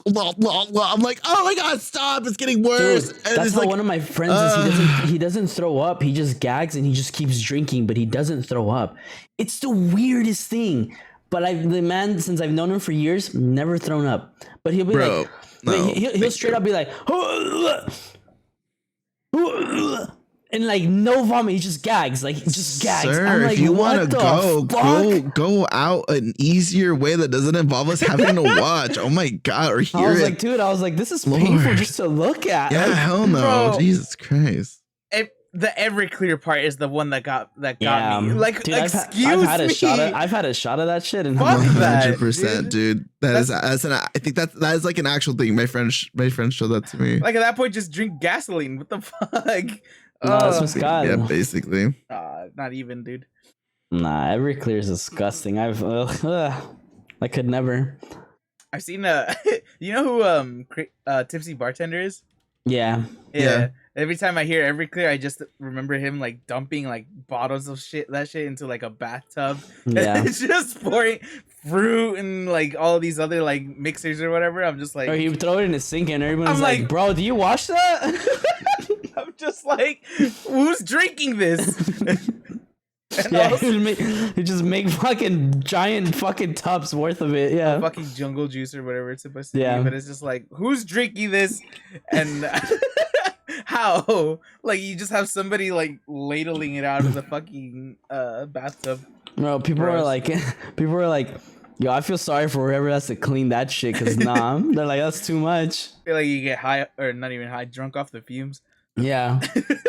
blah, blah, blah. I'm like, oh my god, stop! It's getting worse.
Dude,
and
that's
it's
how
like,
one of my friends is. He doesn't throw up. He just gags and he just keeps drinking, but he doesn't throw up. It's the weirdest thing. But the man, since I've known him for years, never thrown up. But he'll be
bro,
he'll straight up be like, and like no vomit, he just gags, like just gags.
Sir,
I'm like,
if you
want to
go out an easier way that doesn't involve us having to watch. Oh my god, or hear
I was
it.
like, dude, this is painful
Lord.
just to look at.
Yeah,
Like,
hell no,
Bro.
Jesus Christ.
The Everclear part is the one that got me. Like,
dude,
excuse
I've had
me.
I've had a shot of that shit, and
Fuck
I'm like,
that.
100%, dude. That's I think that is like an actual thing. My friend showed that to me.
Like at that point, just drink gasoline. What the fuck?
no, that's what's God.
Yeah, basically.
Not even, dude.
Nah, Everclear is disgusting. I could never.
I've seen you know who Tipsy Bartender is?
Yeah.
Yeah.
Every time I hear Everclear, I just remember him like dumping like bottles of that shit into like a bathtub.
Yeah.
It's just pouring fruit and like all these other like mixers or whatever. I'm just like,
Or he would throw it in his sink and everyone's
I'm
like,
like,
bro, do you wash that?
I'm just like, who's drinking this? And
Yeah,
also,
he just make fucking giant fucking tubs worth of it. Yeah.
fucking jungle juice or whatever it's supposed to
Yeah.
be, but it's just like, who's drinking this? And how? Like, you just have somebody like ladling it out of the fucking bathtub.
Bro, people are like, yo, I feel sorry for whoever has to clean that shit, because nah, they're like, that's too much.
I feel like you get high, or not even high, drunk off the fumes.
Yeah.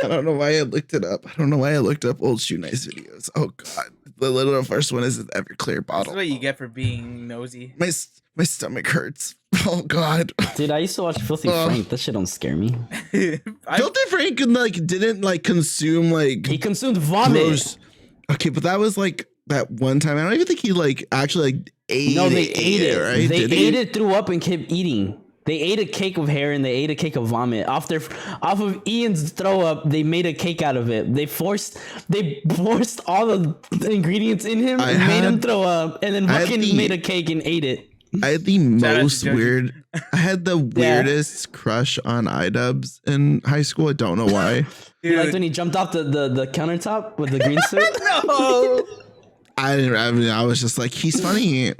I don't know why I looked it up. I don't know why I looked up old Shoe Nice videos. Oh god, the little first one is an Everclear
That's
bottle.
what you get for being nosy.
My stomach hurts. Oh god.
Dude, I used to watch Filthy Frank. That shit don't scare me.
Filthy Frank didn't like consume like
He consumed vomit.
gross. Okay, but that was like that one time. I don't even think he like actually like ate.
No, they ate it.
Right?
They
Did
ate
he?
it, threw up, and kept eating. They ate a cake of hair and they ate a cake of vomit. Off of Ian's throw up, they made a cake out of it. They forced all the ingredients in him and made him throw up, and then fucking made a cake and ate it.
I had the most weird. I had the weirdest crush on iDubbbz in high school. I don't know why.
Dude.
Like when he jumped off the countertop with the green suit.
No.
I was just like, he's funny.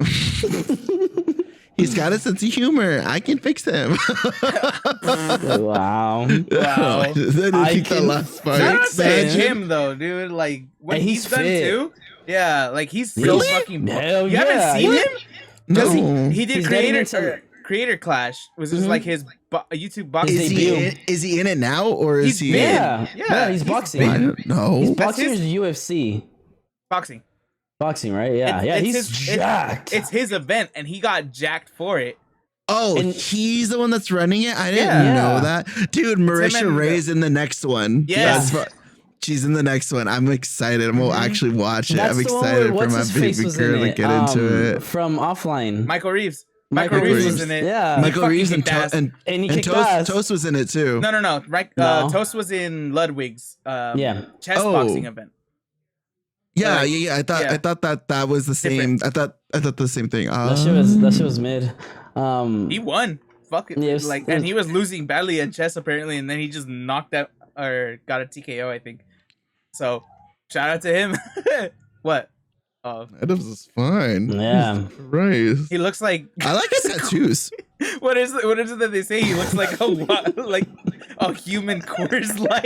He's got a sense of humor. I can fix him.
Wow.
Then
I
keep the
can
last part.
Shout out to
Imagine.
him though, dude. Like what
And
he's
he's
done
fit.
too. Yeah, like he's so
Really?
fucking.
Hell
you
yeah.
haven't seen him? Because
No.
he did
He's getting into-
Creator Clash, was just like his YouTube boxing.
His
Is
debut.
is he in it now or is
He's
he?
been.
Yeah.
Yeah,
He's
he's
boxing.
I don't know.
He's
That's
boxing
his-
is UFC.
boxing.
Boxing, right? Yeah.
It's-
Yeah,
it's
he's
his-
jacked.
It's his event, and he got jacked for it.
Oh,
And-
he's the one that's running it. I didn't
Yeah.
know that, dude. Marisha
and-
Ray's in the next one.
Yeah.
She's in the next one. I'm excited. I'm gonna actually watch it.
That's
I'm
the one
excited
where
for
what's
my
his face
baby
was
girl
in
to
it.
get into it.
From Offline.
Michael Reeves.
Michael
Michael Reeves
Reeves.
was in it.
Yeah.
He
Michael
fucking
Reeves and,
kicked ass.
And he
and
kicked ass.
Toast was in it too.
No. Right,
No.
Toast was in Ludwig's
Yeah.
chess
Oh.
boxing event.
Yeah,
Like,
yeah. I
yeah.
thought that was the same.
Different.
I thought the same thing.
That shit was mid.
He won. Fuck it.
Yeah, it was-
like,
it was-
and he was losing badly at chess apparently, and then he just knocked out or got a TKO, I think. So, shout out to him. What? Oh,
Adams is fine.
Yeah.
Christ.
he looks like.
I like his tattoos.
What is it that they say? He looks like a human Coors Light.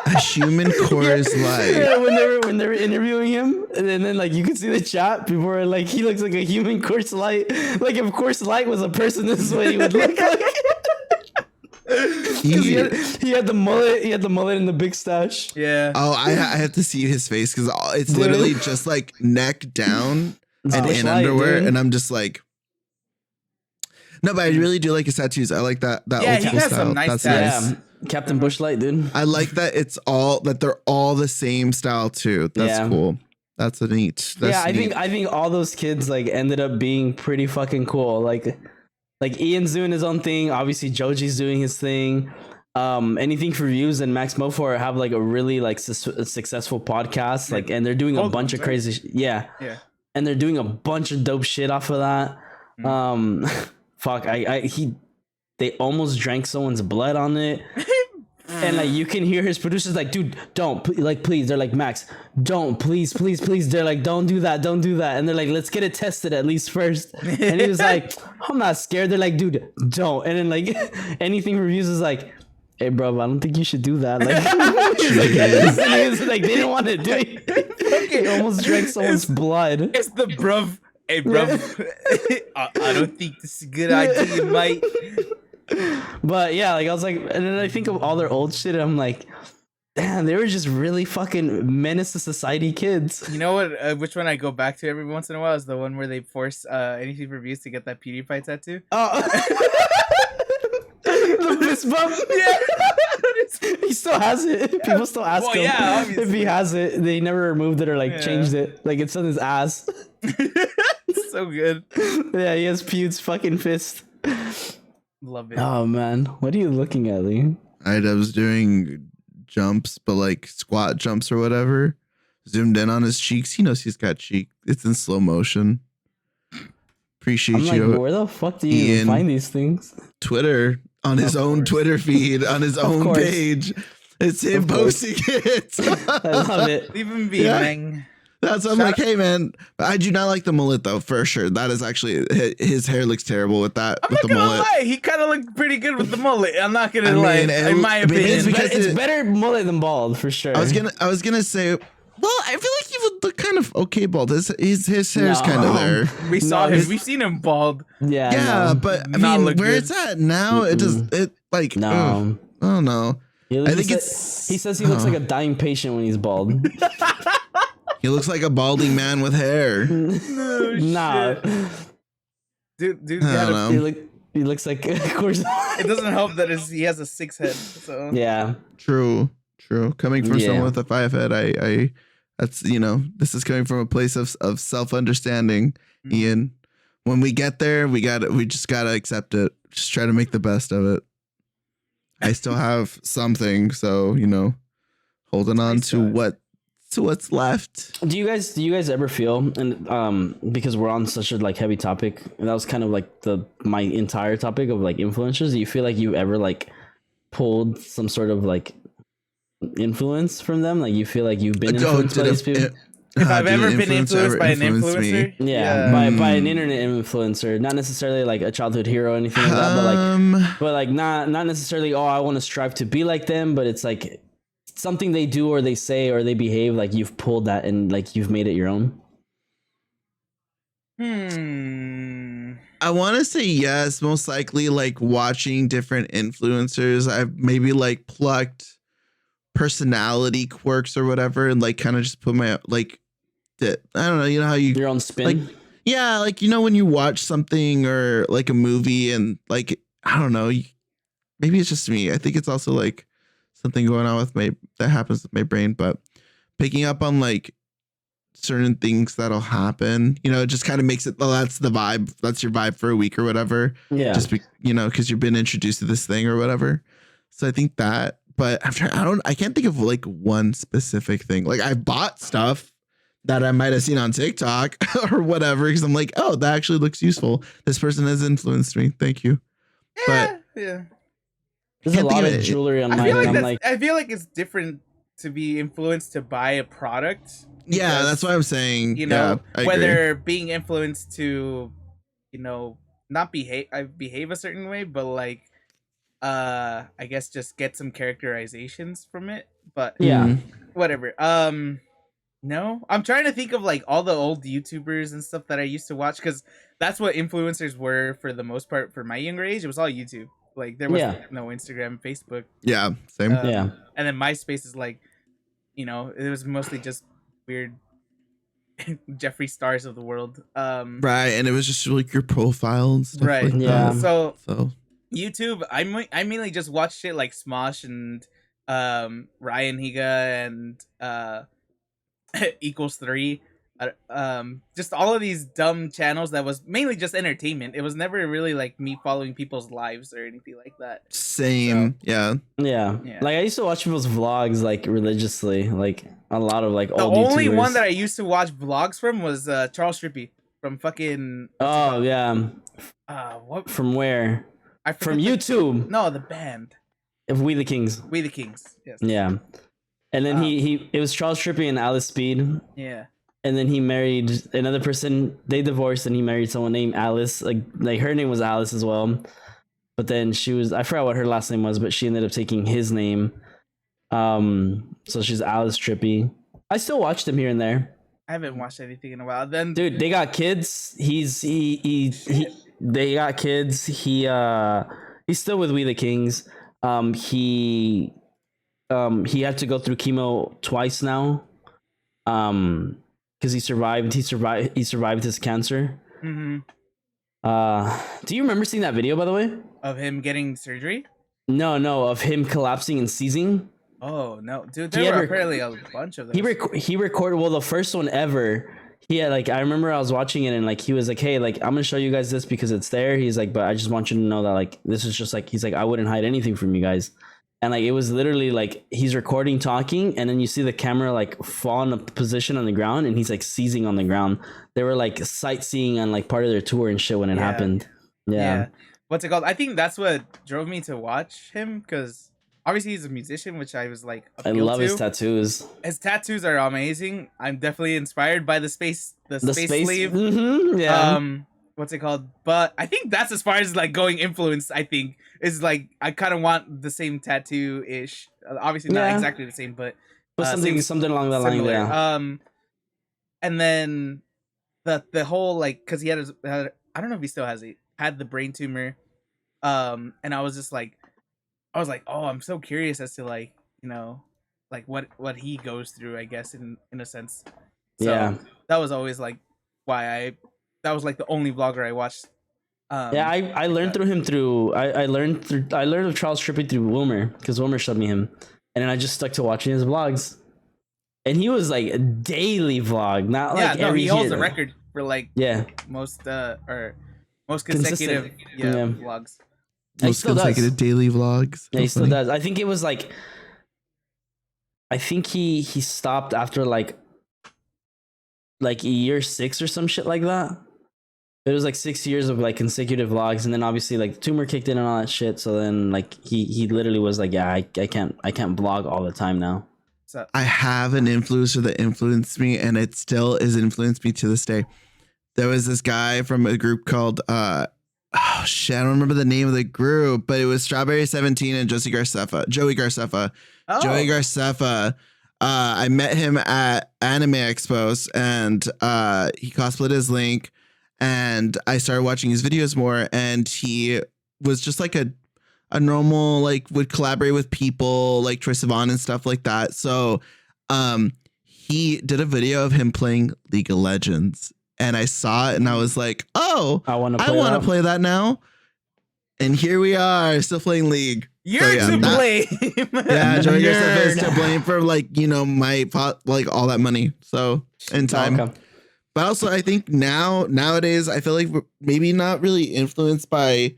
A human Coors Light.
Yeah, when they were interviewing him, and then like you could see the chat, people were like, he looks like a human Coors Light. Like if Coors Light was a person, this is what he would look like. 'Cause he had the mullet. He had the mullet and the big stash.
Yeah.
Oh, I have to see his face because it's literally just like neck down and
Bush
in
Light,
underwear,
dude.
and I'm just like, no, but I really do like his tattoos. I like that
Yeah,
old
he
school
has some
style.
nice
That's
tats.
nice.
Yeah, Captain Bush Light, dude.
I like that they're all the same style too. That's
Yeah.
cool. That's a neat. That's
Yeah,
neat.
I think all those kids like ended up being pretty fucking cool. Like Ian's doing his own thing. Obviously, Joji's doing his thing. Anything for views and Max Mofor have like a really like successful podcast. Like, and they're doing a
Both
bunch
of
of
them, right?
crazy. Yeah,
Yeah.
and they're doing a bunch of dope shit off of that. fuck, they almost drank someone's blood on it. And like you can hear his producers like, dude, don't, please. They're like, Max, don't, please. They're like, don't do that. And they're like, let's get it tested at least first. And he was like, I'm not scared. They're like, dude, don't. And then like anything reviews is like, hey bro, I don't think you should do that. Like, like they didn't want to do it. They almost drank someone's blood.
It's the bruv. Hey bruv, I don't think this is a good idea, mate.
But yeah, like I was like, and then I think of all their old shit, and I'm like, damn, they were just really fucking menace to society kids.
You know what? Which one I go back to every once in a while is the one where they force anything reviews to get that PewDiePie tattoo.
Oh, the fist bump. Yeah, he still has it. People still ask him if he has it. They never removed it or like changed it. Like it's on his ass.
It's so good.
Yeah, he has Pew's fucking fist.
Love it.
Oh man, what are you looking at, Lee?
I was doing jumps, but like squat jumps or whatever. Zoomed in on his cheeks. He knows he's got cheek. It's in slow motion. Appreciate
I'm like,
you.
where the fuck do you even find these things?
Twitter, on his own Twitter feed, on his own page. It's him posting it.
I love it.
Leave him be, man.
That's what I'm like, hey man, I do not like the mullet though, for sure. That is actually, his hair looks terrible with that.
I'm not gonna lie, he kind of looked pretty good with the mullet. I'm not gonna lie, in my opinion.
It's better mullet than bald for sure.
I was gonna say, well, I feel like he would look kind of okay bald. His hair's kind of there.
We saw him. We've seen him bald.
Yeah, but I mean, where it's at now, it just like no. I don't know. I think he
says he looks like a dying patient when he's bald.
He looks like a balding man with hair.
Nah.
Dude,
he looks like, of course.
It doesn't help that he has a 6 head. So
yeah.
True. Coming from someone with a 5 head, I that's, this is coming from a place of self-understanding, Ian. When we get there, we just gotta accept it. Just try to make the best of it. I still have something, so holding on to what's left.
Do you guys ever feel, and because we're on such a like heavy topic, and that was kind of like my entire topic of like influencers, do you feel like you ever like pulled some sort of like influence from them? Like you feel like you've been influenced by these people?
If I've ever been influenced by an influencer,
by an internet influencer, not necessarily like a childhood hero or anything like that, but like not necessarily, oh, I want to strive to be like them, but it's like something they do or they say or they behave, like you've pulled that and like you've made it your own.
I want to say yes, most likely like watching different influencers. I've maybe like plucked personality quirks or whatever and like kind of just put my like, I don't know, how your
own spin.
Like, yeah, like when you watch something or like a movie and like, I don't know, maybe it's just me. I think it's also like something going on with that happens with my brain, but picking up on like certain things that'll happen, it just kind of makes it, that's the vibe. That's your vibe for a week or whatever.
Yeah.
Just because you've been introduced to this thing or whatever. So I think that, but I can't think of like one specific thing. Like I've bought stuff that I might have seen on TikTok or whatever, because I'm like, oh, that actually looks useful. This person has influenced me. Thank you.
Yeah.
There's a lot of jewelry online.
I feel like it's different to be influenced to buy a product.
Yeah, that's what I'm saying.
Whether being influenced to, not behave a certain way, but like, I guess just get some characterizations from it. But whatever. No, I'm trying to think of like all the old YouTubers and stuff that I used to watch, because that's what influencers were for the most part for my younger age. It was all YouTube. Like there was no Instagram, Facebook.
Yeah, same.
And then MySpace is like, it was mostly just weird Jeffree Stars of the world.
Right, and it was just like your profile and stuff.
Right.
Like that.
So YouTube, I mainly just watch shit like Smosh and Ryan Higa and Equals 3. Just all of these dumb channels that was mainly just entertainment. It was never really like me following people's lives or anything like that.
Same. So,
yeah. Like I used to watch people's vlogs like religiously, like a lot of like
the
old
only
YouTubers.
one that I used to watch vlogs from was Charles Strippy from fucking What?
From where?
I forget
From YouTube.
No, the band.
Of We the Kings.
We the Kings. Yes.
Yeah. And then it was Charles Trippy and Alice Speed.
Yeah.
And then he married another person. They divorced, and he married someone named Alice. Like her name was Alice as well. But then I forgot what her last name was, but she ended up taking his name. So she's Alice Trippy. I still watched him here and there.
I haven't watched anything in a while. Then,
dude, they got kids. They got kids. He's still with We the Kings. He had to go through chemo twice now. Because he survived his cancer.
Mm-hmm.
Do you remember seeing that video, by the way?
Of him getting surgery?
No, of him collapsing and seizing.
Oh no, dude! There were apparently a bunch of those.
He recorded the first one ever. He had I remember I was watching it and he was like, hey, I'm gonna show you guys this because it's there. He's like, but I just want you to know that this is just he's like, I wouldn't hide anything from you guys. And it was literally he's recording, talking, and then you see the camera fall in a position on the ground, and he's seizing on the ground. They were sightseeing on part of their tour and shit when it happened. Yeah.
What's it called? I think that's what drove me to watch him, because obviously he's a musician, which I was
I love his tattoos.
His tattoos are amazing. I'm definitely inspired by the space sleeve.
Mm-hmm, yeah.
What's it called? But I think that's as far as going influence. I think is I kind of want the same tattoo ish. Obviously not exactly the same, but
something along that line. Yeah.
And then the whole because he had I don't know if he still had the brain tumor. And I was just oh, I'm so curious as to what he goes through, I guess, in a sense. So that was always why that was the only vlogger I watched.
I learned through him I learned of Charles Trippy through Wilmer, because Wilmer showed me him, and then I just stuck to watching his vlogs. And he was a daily vlog, not
he holds the record for most consecutive vlogs.
Most consecutive daily vlogs.
Yeah, he still does. I think it was I think he stopped after year 6 or some shit like that. It was 6 years of consecutive vlogs, and then obviously the tumor kicked in and all that shit. So then he literally was I can't vlog all the time now.
So
I have an influencer that influenced me, and it still is influenced me to this day. There was this guy from a group called I don't remember the name of the group, but it was Strawberry 17 and Joey Garcefa.
Oh.
Joey Garcefa. I met him at Anime Expos, and he cosplayed as Link, and I started watching his videos more, and he was just a normal, would collaborate with people like Troye Sivan and stuff like that. So he did a video of him playing League of Legends, and I saw it and I was like, oh, I want to play that now. And here we are, still playing League.
You're to blame.
Yeah, Joey Garcefa is to blame for my all that money. So and time. Okay. But also I think nowadays I feel we're maybe not really influenced by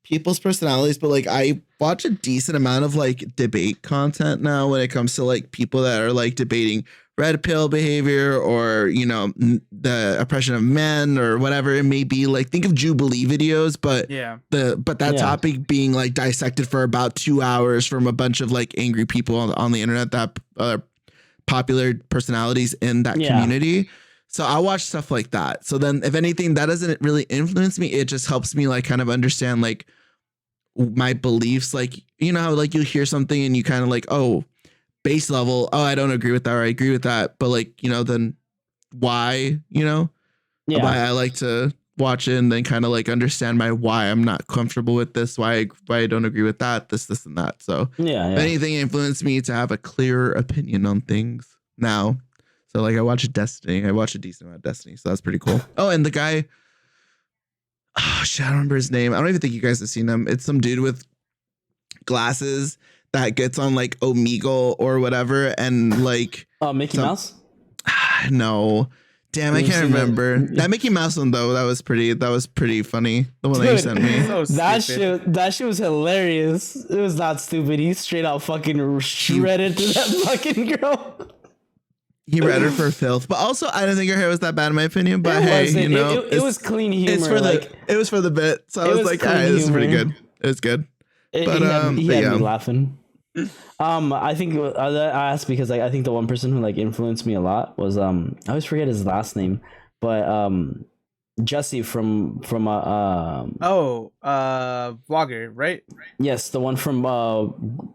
people's personalities, but I watch a decent amount of debate content now when it comes to people that are debating red pill behavior or the oppression of men or whatever it may be. Think of Jubilee videos, but that topic being dissected for about 2 hours from a bunch of angry people on the internet that popular personalities in that community. So I watch stuff like that. So then if anything, that doesn't really influence me. It just helps me kind of understand my beliefs. How you hear something and you kind of oh, base level. Oh, I don't agree with that, or I agree with that. But then why, why I like to watch it and then kind of understand why I'm not comfortable with this, why I don't agree with that, this and that. So if anything influenced me to have a clearer opinion on things now. So I watch Destiny. I watch a decent amount of Destiny. So that's pretty cool. Oh, and the guy, I don't remember his name. I don't even think you guys have seen him. It's some dude with glasses that gets on Omegle or whatever. And
Mickey Mouse?
No. Damn, I can't remember. That Mickey Mouse one though, that was pretty funny. The one that you sent me.
So
that shit was hilarious. It was not stupid. He straight out fucking shredded to that fucking girl.
he read her for filth, but also I don't think her hair was that bad in my opinion. But
it was clean humor.
It was for the bit, so I was like, all right, this is pretty good. It was good. But
he had me laughing. I think I asked because I think the one person who like influenced me a lot was I always forget his last name, but Jesse from
vlogger, right?
Yes, the one from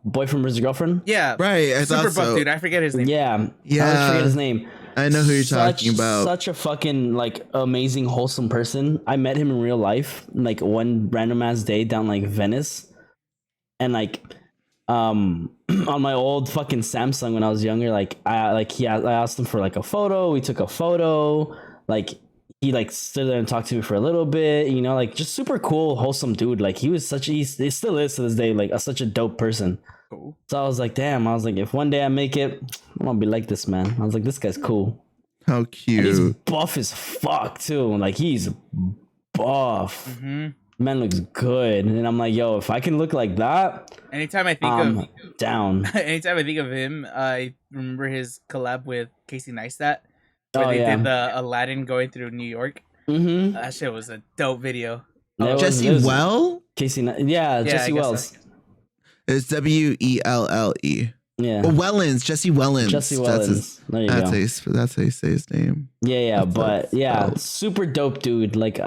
Boyfriend vs. Girlfriend.
Yeah,
right. I
super
thought
buff
so.
dude. I forget his name.
Yeah. I always forget his name.
I know who you're talking about.
Such a fucking like amazing, wholesome person. I met him in real life, like one random ass day down like Venice, and like on my old fucking Samsung when I was younger, I asked him for like a photo. We took a photo. Like he like stood there and talked to me for a little bit. You know, like just super cool, wholesome dude. Like he still is to this day like such a dope person.
Cool.
So I was like, damn. I was like, if one day I make it, I'm gonna be like this man. I was like, this guy's cool.
How cute.
And he's buff as fuck too. Like he's buff.
Mm-hmm.
Man looks good. And I'm like, yo, if I can look like that,
anytime I think
down.
Anytime I think of him, I remember his collab with Casey Neistat, where they did the Aladdin going through New York.
Mm-hmm.
That shit was a dope video.
Jesse
Wells.
It's Welle.
Yeah.
Oh, Wellens, Jesse Wellens.
Jesse Wellens. There you go.
That's how you say his name.
Yeah, but super dope dude. Like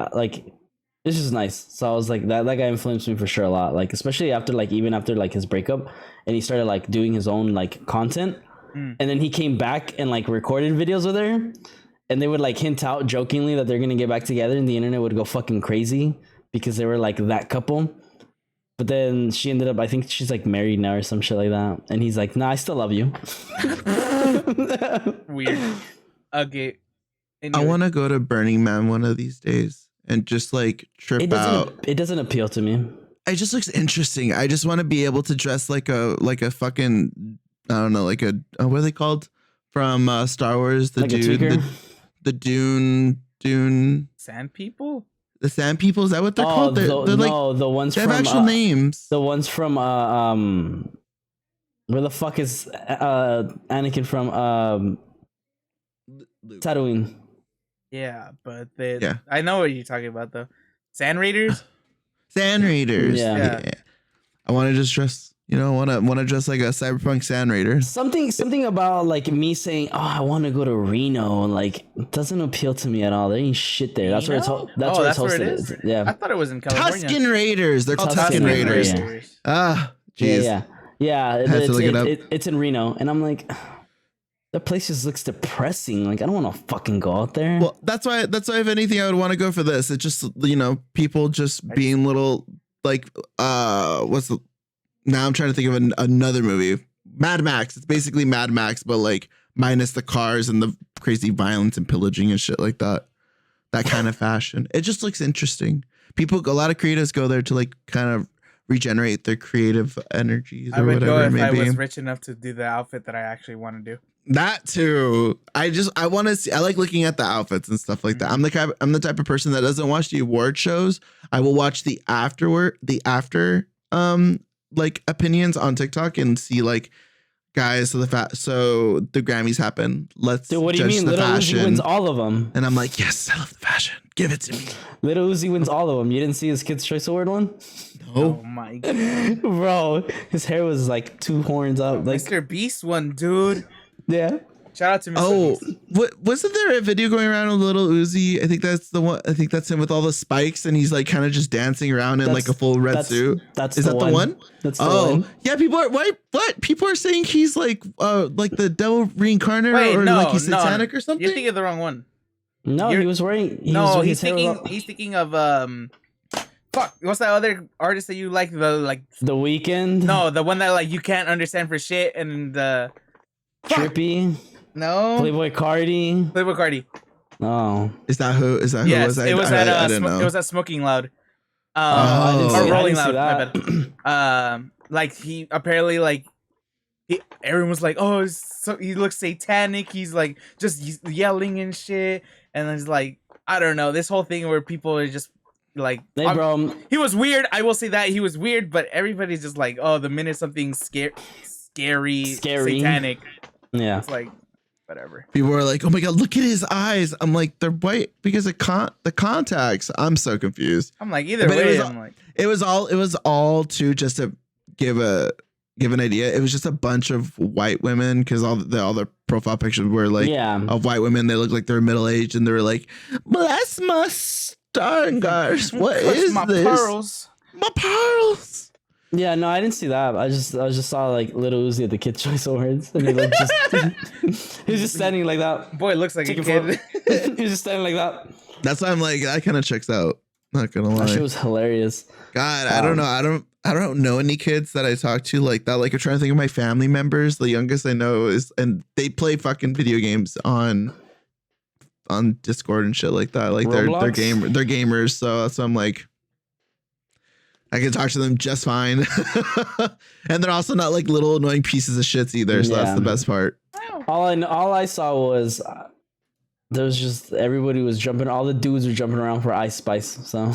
this is nice. So I was like, that guy influenced me for sure a lot. Like especially after even after like his breakup, and he started like doing his own like content, and then he came back and like recorded videos with her, and they would like hint out jokingly that they're gonna get back together, and the internet would go fucking crazy because they were like that couple. But then she ended up, I think she's like married now or some shit like that. And he's like, nah, I still love you.
Weird. Okay.
I want to go to Burning Man one of these days and just like trip out.
It doesn't appeal to me.
It just looks interesting. I just want to be able to dress like a fucking, I don't know, like what are they called from Star Wars? The
like
Dune, the Dune.
Sand people?
The Sand People, is that what they're called? They're like,
the ones
they
from
have actual names.
The ones from where the fuck is Anakin from Tatooine?
Yeah, but I know what you're talking about though. Sand Raiders?
Sand Raiders.
Yeah.
I want to just dress, want to dress like a cyberpunk Sand Raider.
Something about like me saying, "Oh, I want to go to Reno," like doesn't appeal to me at all. There ain't shit there. That's where it's hosted. Yeah,
I thought it was in California.
Tusken Raiders. They're called Tusken Raiders. Ah, jeez.
Yeah.
I had to look it up.
It's in Reno, and I'm like, the place just looks depressing. Like I don't want to fucking go out there.
Well, that's why if anything, I would want to go for this. It's just people just being little like now I'm trying to think of another movie. Mad Max. It's basically Mad Max, but like minus the cars and the crazy violence and pillaging and shit like that. That kind of fashion. It just looks interesting. A lot of creatives go there to like kind of regenerate their creative energies or whatever.
I would go if I was rich enough to do the outfit that I actually want to do.
That too. I want to see. I like looking at the outfits and stuff like that. I'm the type of person that doesn't watch the award shows. I will watch the after like opinions on TikTok and see like, guys, so the Grammys happen. Let's
Dude, what do you mean? Little Uzi wins all of them.
And I'm like, yes, I love the fashion. Give it to me.
Little Uzi wins all of them. You didn't see his Kids' Choice Award one?
No.
Oh my god.
Bro, his hair was like 2 horns up. Like
Mr. Beast one, dude.
Yeah.
Shout out to Mr. Beast.
Wasn't there a video going around of Little Uzi? I think that's the one. I think that's him with all the spikes, and he's like kind of just dancing around in like a full red suit.
Is that the one? That's the one.
Yeah. People are what? People are saying he's like the devil reincarnated or like he's satanic or something.
You're thinking of the wrong one.
No, he was wearing.
He's thinking of Fuck, what's that other artist that you like? The
Weeknd?
No, the one that like you can't understand for shit and
Trippy.
No.
Playboy Cardi. Oh.
Is that who?
Yes,
who
it was
I didn't know.
It was at Smoking Loud.
or
Rolling Loud. My bad. Like he apparently everyone was like, oh, so he looks satanic. He's like just yelling and shit, and it's like I don't know this whole thing where people are just like,
hey, bro,
he was weird. I will say that he was weird, but everybody's just like, oh, the minute something's scary, satanic.
Yeah,
it's like, whatever.
People were like, "Oh my god, look at his eyes." I'm like, "They're white because of the contacts." I'm so confused.
I'm like, either way,
it was all to just to give an idea. It was just a bunch of white women because all the profile pictures were like of white women. They looked like they were middle aged and they were like, "Bless my stars, what is
my
this?
pearls.
My pearls."
Yeah, no, I didn't see that. I just saw like Little Uzi at the Kid Choice Awards, and he like just he's just standing like that.
Boy, it looks like a kid.
He's just standing like that.
That's why I'm like, that kind of checks out. Not gonna lie,
that shit was hilarious.
God, I don't know. I don't know any kids that I talk to like that. Like I'm trying to think of my family members. The youngest I know is, and they play fucking video games on Discord and shit like that. Like they're gamers. So that's why I'm like, I can talk to them just fine. And they're also not like little annoying pieces of shits either. So that's the best part.
All I saw was there was just everybody was jumping. All the dudes were jumping around for Ice Spice. So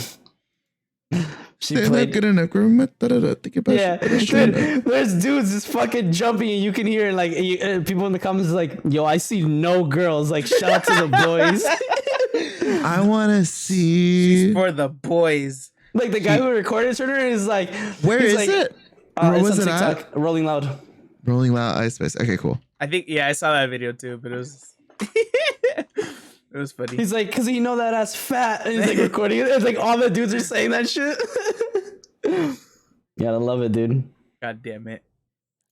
they're not good enough.
Yeah, dude, there's dudes just fucking jumping, and you can hear like people in the comments like, "Yo, I see no girls." Like, shout out to the boys.
I want to see.
She's for the boys.
Like the guy who recorded Turner is like,
where is it?
Where was it at? Rolling Loud.
Rolling Loud Ice Spice. Okay, cool.
I think I saw that video too, but it was it was funny.
He's like, cause you know that ass fat, and he's like recording it. It's like all the dudes are saying that shit. Gotta love it, dude.
God damn it!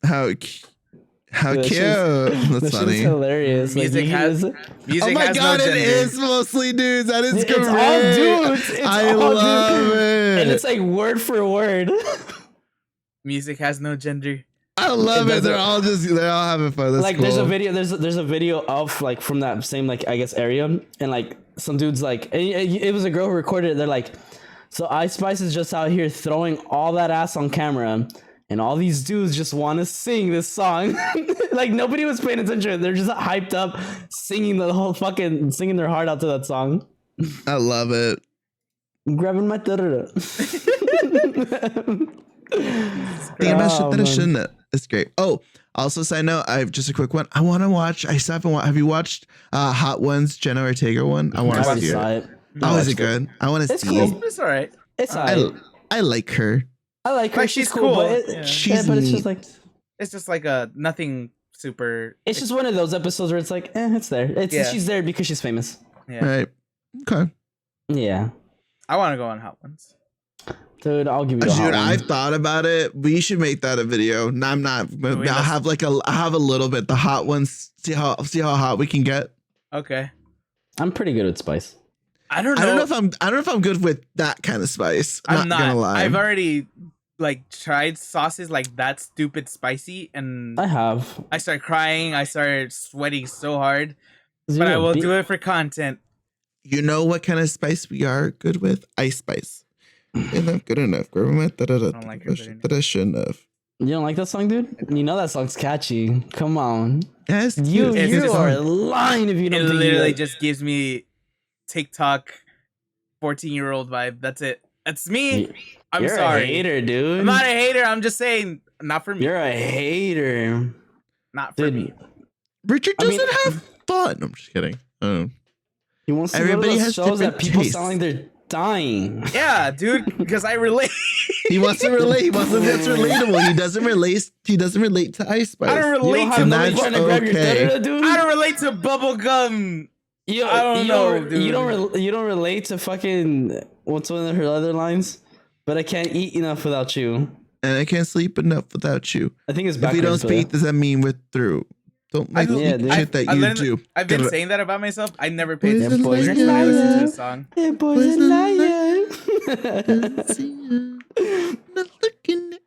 How cute! That's funny.
Hilarious.
Music has.
Oh my god! It is mostly dudes. That is great.
It's all dudes.
I love it,
and it's like word for word.
Music has no gender.
I love it. They're all having fun. That's
like
cool.
there's a video of like from that same like I guess area, and like some dudes like it was a girl who recorded it. They're like, so Ice Spice is just out here throwing all that ass on camera, and all these dudes just want to sing this song. Like nobody was paying attention. They're just hyped up, singing their heart out to that song.
I love it.
Grabbing my da-da-da.
It's great. Oh, also side note, I have just a quick one. I want to watch. I still haven't watched. Have you watched Hot Ones, Jenna Ortega one? I want to see it. Oh, is it good? I want to see it.
It's all right.
It's all right.
I like her.
I like her.
Like, she's cool.
But
It's just like a nothing super.
It's just one of those episodes where it's like, it's there. She's there because she's famous.
Yeah.
Right. Okay.
Yeah.
I want to go on Hot Ones.
Dude, I'll give you a hot one.
I've thought about it. We should make that a video. No, I'm not. But I'll have a little bit. The hot ones. See how hot we can get.
Okay.
I'm pretty good with spice.
I don't know if I'm good with that kind of spice. I'm not gonna lie.
I've already like tried sauces like that stupid spicy, and
I have.
I started crying. I started sweating so hard. But I will do it for content.
You know what kind of spice we are good with? Ice Spice. Enough, good enough. I don't
like her
that I shouldn't have.
You don't like that song, dude? You know that song's catchy. Come on.
Yes,
you are lying if you don't.
It literally just gives me TikTok 14-year-old vibe. That's it. That's me. I'm sorry.
You're a hater, dude.
I'm not a hater. I'm just saying, not for me.
You're a hater.
Not for me.
Richard doesn't have fun. I'm just kidding.
He wants to
Everybody
go to
has
shows that people
tastes.
sound like they're dying.
Yeah, dude, because I relate.
He wants to relate. He wants something that's relatable. He doesn't relate to Ice Spice.
I don't relate to
that's okay.
Dude.
I don't relate to bubblegum.
I don't know, dude. You don't relate to fucking what's one of her other lines? But I can't eat enough without you.
And I can't sleep enough without you.
I think it's
backwards. If you don't speak, does that mean we're through? Don't like shit that you do.
I've been saying that about myself. I never paid
attention to
lyrics when I listen to a song.
Yeah, boys and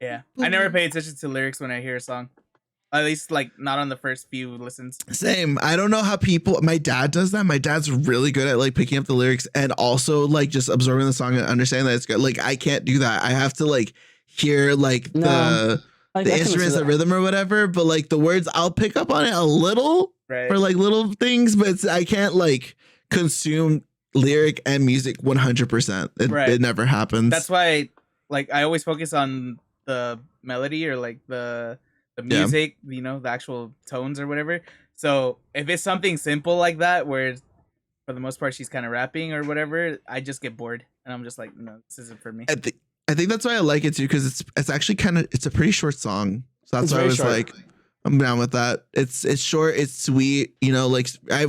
Yeah, I never pay attention to lyrics when I hear a song. At least, like, not on the first few listens.
Same. I don't know how my dad does that. My dad's really good at like picking up the lyrics and also like just absorbing the song and understanding that it's good. Like, I can't do that. I have to like hear like the instruments, the rhythm or whatever, but like the words, I'll pick up on it a little for like little things, but I can't like consume lyric and music 100%. It never happens.
That's why like I always focus on the melody or like the music, you know, the actual tones or whatever. So if it's something simple like that, where for the most part she's kind of rapping or whatever, I just get bored and I'm just like, no, this isn't for me.
I think that's why I like it too, because it's actually it's a pretty short song. So that's why I was short. Like, I'm down with that. It's short, it's sweet, you know, like I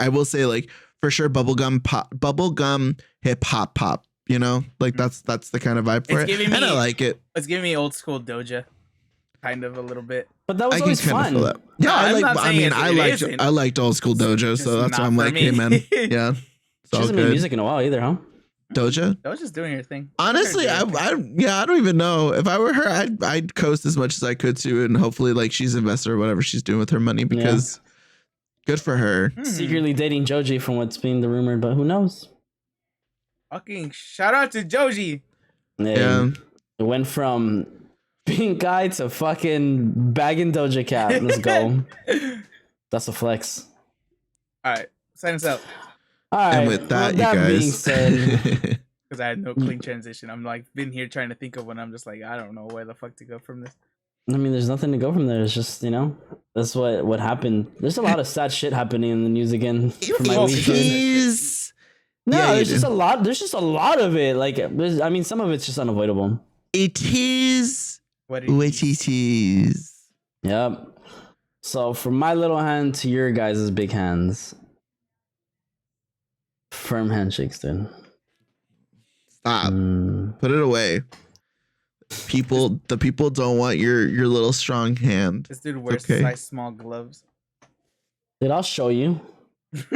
will say, like, for sure bubblegum hip hop pop, you know, like that's the kind of vibe for it. And I like it.
It's giving me old school Doja, kind of a little bit.
But that was always fun.
Yeah, I liked old school Doja, so that's why I'm like, hey man, yeah.
She hasn't made music in a while either, huh?
Doja's doing her thing.
Honestly, I don't even know. If I were her, I'd coast as much as I could too, and hopefully, like, she's invested or whatever she's doing with her money, because good for her.
Secretly dating Joji from what's being the rumored, but who knows?
Fucking shout out to Joji.
Yeah,
it went from pink guy to fucking bagging Doja Cat. Let's go. That's a flex.
All right, sign us out.
All right.
And with that, you guys.
Being said,
because I had no clean transition. I'm like been here trying to think of one. I'm just like, I don't know where the fuck to go from this.
I mean, there's nothing to go from there. It's just, you know, that's what happened. There's a lot of sad shit happening in the news again. For my weekend. No, there's just a lot. There's just a lot of it. Like, I mean, some of it's just unavoidable.
It is what it is.
Yep. So from my little hand to your guys' big hands. Firm handshakes, dude.
Stop. Put it away. The people don't want your little strong hand.
This dude wears size small gloves.
Dude, I'll show you.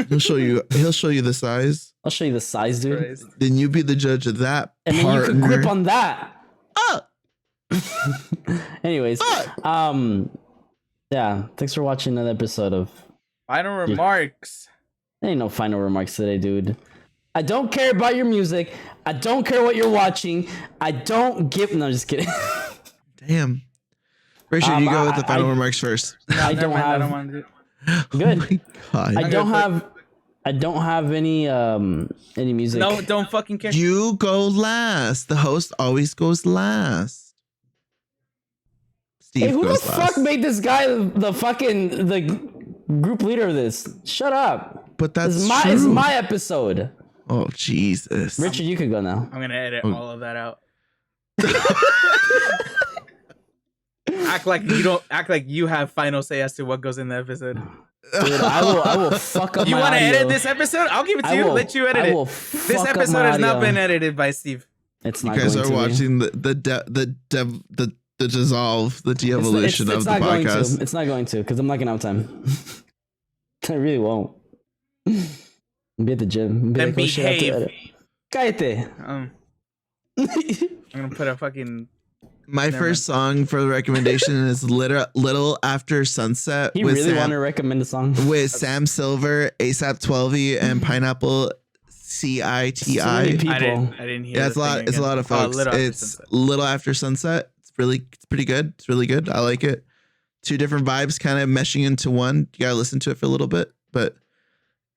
He'll show you the size.
I'll show you the size, dude. Christ.
Then you be the judge of that.
And then you can grip on that.
Oh.
Anyways, yeah. Thanks for watching another episode of
Final Remarks.
There ain't no final remarks today, dude. I don't care about your music. I don't care what you're watching. I don't give. No, just kidding.
Damn. Richard, you go with the final remarks first.
I don't have. I don't want to do it. Good. Oh my God. I don't have any music.
No, don't fucking care.
You go last. The host always goes last. Steve,
hey, who the
last.
fuck made this guy the group leader of this? Shut up.
But that's
true. It's my episode.
Oh Jesus,
Richard, you can go now.
I'm gonna edit all of that out. Act like you have final say as to what goes in the episode.
Dude, I will fuck up.
You want to edit this episode? I'll give it to you. Let you edit it. This episode has not been edited by Steve.
It's not.
You guys are watching the dissolve, the de-evolution of the podcast.
It's not going to, because I'm not gonna have time. I really won't. Be at the gym.
Then behave.
Kyedae.
I'm gonna put a fucking.
My first song for the recommendation is Little After Sunset.
You really want to recommend a song?
With Sam Silver, ASAP 12 and Pineapple CITI.
I didn't hear.
Yeah, it's a lot of folks. It's Little After Sunset. It's pretty good. It's really good. I like it. Two different vibes kind of meshing into one. You gotta listen to it for a little bit, but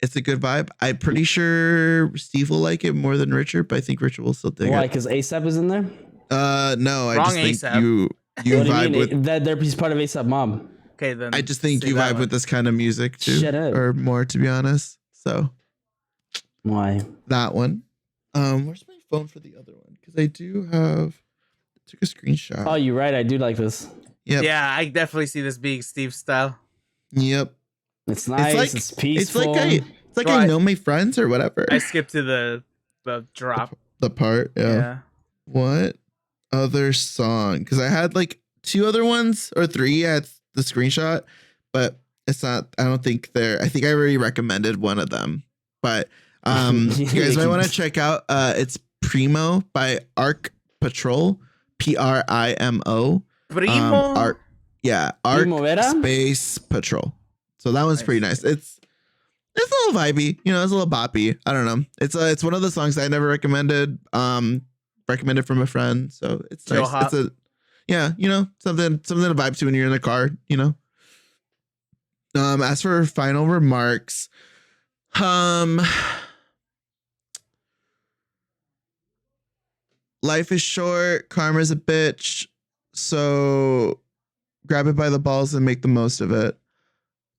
it's a good vibe. I'm pretty sure Steve will like it more than Richard, but I think Richard will still dig it.
Why? Because ASAP is in there?
No, I just think
A$AP.
you vibe with
that. He's part of ASAP Mob.
Okay, then
I just think you vibe with this kind of music too, or more, to be honest. So
why
that one? Where's my phone for the other one? Because I do have. I took a screenshot.
Oh, you're right. I do like this.
Yep.
Yeah, I definitely see this being Steve style.
Yep.
It's nice. It's peaceful.
It's like I know my friends or whatever.
I skipped to the drop.
The part. Yeah. What other song? Because I had like two other ones or three at the screenshot, but it's not. I don't think they're. I think I already recommended one of them, but you guys might want to check out. It's Primo by Arc Patrol. Primo.
Primo.
Arc Space Patrol. So that one's pretty nice. It's a little vibey, you know. It's a little boppy. I don't know. It's one of the songs I never recommended. Recommended from a friend. So it's nice.
Hop.
It's you know, something to vibe to when you're in the car, you know. As for final remarks, life is short, karma's a bitch, so grab it by the balls and make the most of it.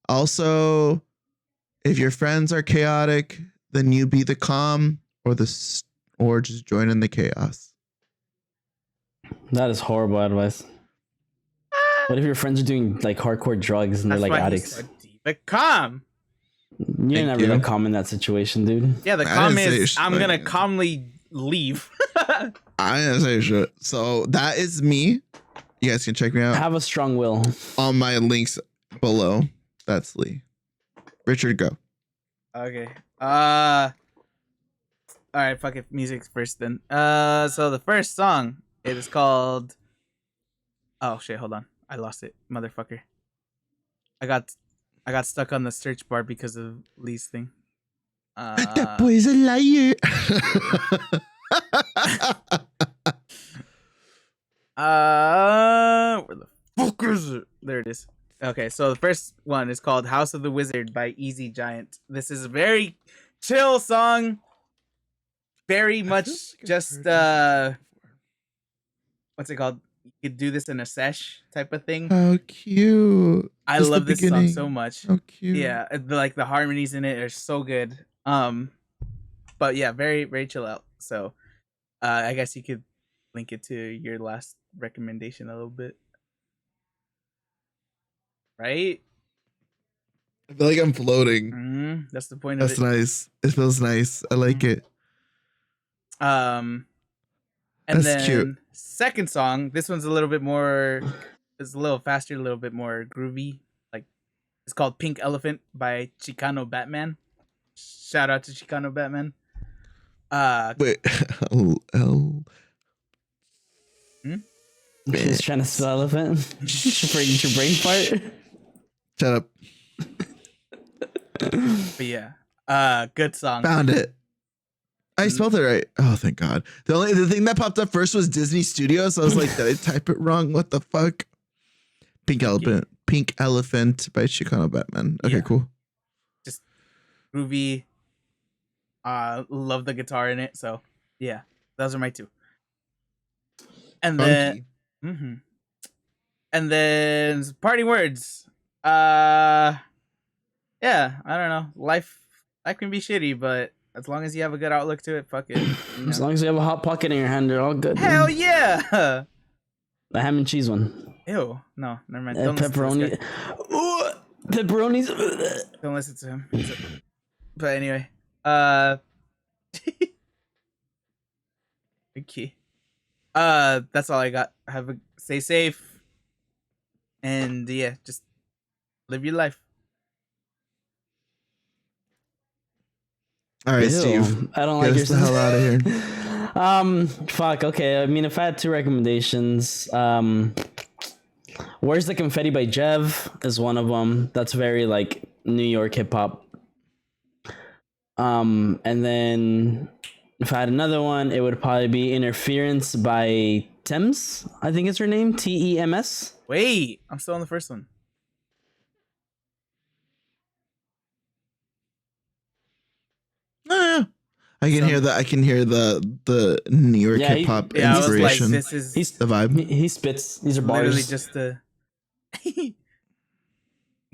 Also, if your friends are chaotic, then you be the calm or or just join in the chaos.
That is horrible advice. What if your friends are doing like hardcore drugs and they're like addicts?
The calm.
You're never the calm in that situation, dude.
Yeah, the calm is I'm gonna calmly leave.
I didn't say shit. So that is me. You guys can check me out.
Have a strong will.
On my links below. That's Lee. Richard, go.
Okay. All right. Fuck it. Music's first then. So the first song it is called. Oh shit! Hold on. I lost it, motherfucker. I got stuck on the search bar because of Lee's thing.
That boy's a liar.
Where the fuck is it? There it is. Okay, so the first one is called House of the Wizard by Easy Giant. This is a very chill song. Very much just what's it called? You could do this in a sesh type of thing.
How cute.
I love this song so much.
How cute.
Yeah, like the harmonies in it are so good. But yeah, very, very chill out. So I guess you could link it to your last recommendation a little bit. Right?
I feel like I'm floating.
That's the point of it.
That's nice. It feels nice. I like it.
And
that's
then
cute.
Second song, this one's a little bit more, it's a little faster, a little bit more groovy. Like it's called Pink Elephant by Chicano Batman. Shout out to Chicano Batman.
Wait,
Just trying to spell elephant for your brain part.
Shut up.
But yeah, good song.
Found it. I spelled it right. Oh, thank God. The thing that popped up first was Disney Studios. So I was like, did I type it wrong? What the fuck? Pink Elephant by Chicano Batman. Okay, cool.
Just groovy. Love the guitar in it. So yeah, those are my two. And then, and then party words. Yeah, I don't know. Life can be shitty, but as long as you have a good outlook to it, fuck it.
As long as you have a hot pocket in your hand, you're all good.
Hell yeah!
The ham and cheese one.
Ew. No, never mind.
Don't pepperoni. Ooh, pepperonis.
Don't listen to him. But anyway, okay. That's all I got. Stay safe, and yeah, just live your life.
All right, Steve.
I don't like your
the hell out of here.
Fuck. Okay. I mean, if I had two recommendations, "Where's the Confetti" by Jev is one of them. That's very like New York hip hop. And then if I had another one, it would probably be "Interference" by Thames. I think it's her name. Tems.
Wait, I'm still on the first one.
I can hear that. I can hear the New York hip hop inspiration.
Like, he's
the vibe.
He spits. These are bars.
Literally just it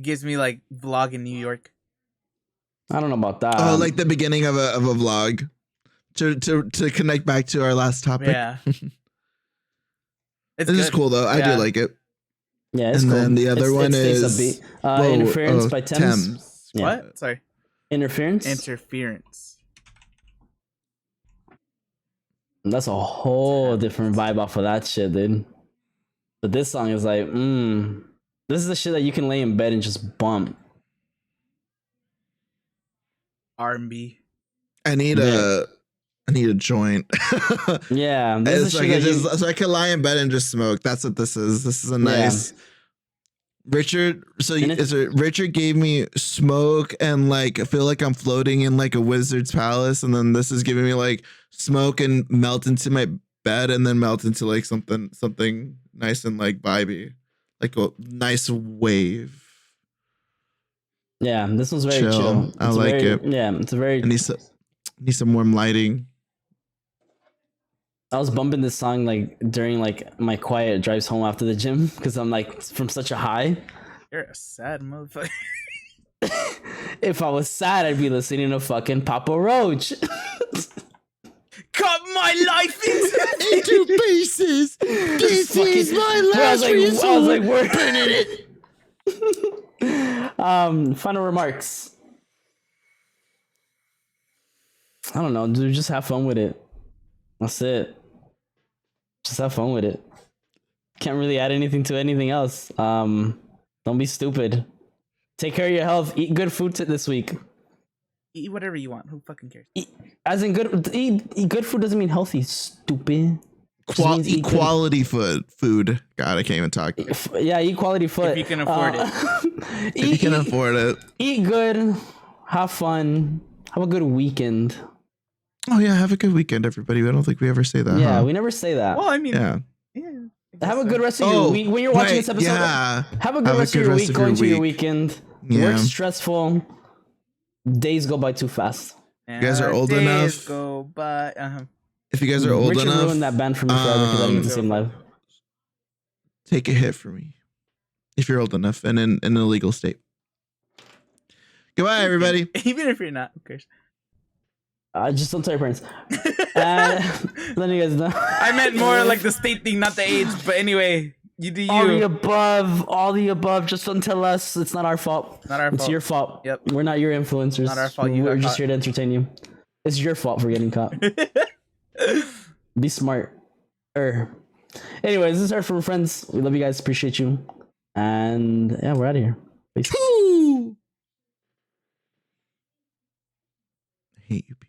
gives me like vlog in New York.
I don't know about that.
Oh, like the beginning of a vlog to connect back to our last topic.
Yeah,
this is cool though. I do like it.
Yeah, it's
and
cool.
Then the other one is
Interference by Thames.
Yeah. What? Sorry.
Interference. That's a whole different vibe off of that shit, dude. But this song is like, this is the shit that you can lay in bed and just bump.
R&B.
I need a joint.
Yeah,
so I can lie in bed and just smoke. That's what this is. This is a nice. Richard, Richard gave me smoke and like I feel like I'm floating in like a wizard's palace, and then this is giving me like smoke and melt into my bed, and then melt into like something nice and like vibey, like a nice wave.
Yeah, this one's very chill.
I like it.
Yeah, it's a very.
I need some warm lighting.
I was bumping this song like during like my quiet drives home after the gym because I'm like from such a high.
You're a sad motherfucker.
If I was sad, I'd be listening to fucking Papa Roach.
Cut my life
into pieces. This is my last resort.
I was like, we're it. Final remarks. I don't know, dude. Just have fun with it. That's it. Just have fun with it. Can't really add anything to anything else. Don't be stupid. Take care of your health. Eat good food this week.
Eat whatever you want. Who fucking cares?
Eat good food doesn't mean healthy. Stupid.
Eat quality food. God, I can't even talk.
Yeah, eat quality food.
If you can afford it.
If you can afford it.
Eat good. Have fun. Have a good weekend.
Oh yeah, have a good weekend, everybody. I don't think we ever say that.
Yeah, we never say that.
Well, I mean,
yeah.
Have a good rest of your week. When you're watching this episode, have a good rest of your week going to your weekend. Work's stressful. Days go by too fast.
You guys are old enough.
Days go by.
If you guys are old
Richard
enough,
ruined that band for me forever because I didn't get to see him live.
Take a hit for me. If you're old enough and in an illegal state. Goodbye, everybody.
Even if you're not, who cares?
Just don't tell your parents. Let you guys know.
I meant more like the state thing, not the age. But anyway, you do you.
All the above. Just don't tell us. It's not our fault.
Not our fault.
It's your fault.
Yep.
We're not your influencers.
Not our fault.
We're just here to entertain you. It's your fault for getting caught. Be smart. Anyways, this is our from friends. We love you guys. Appreciate you. And yeah, we're out of here. Peace.
I hate you people.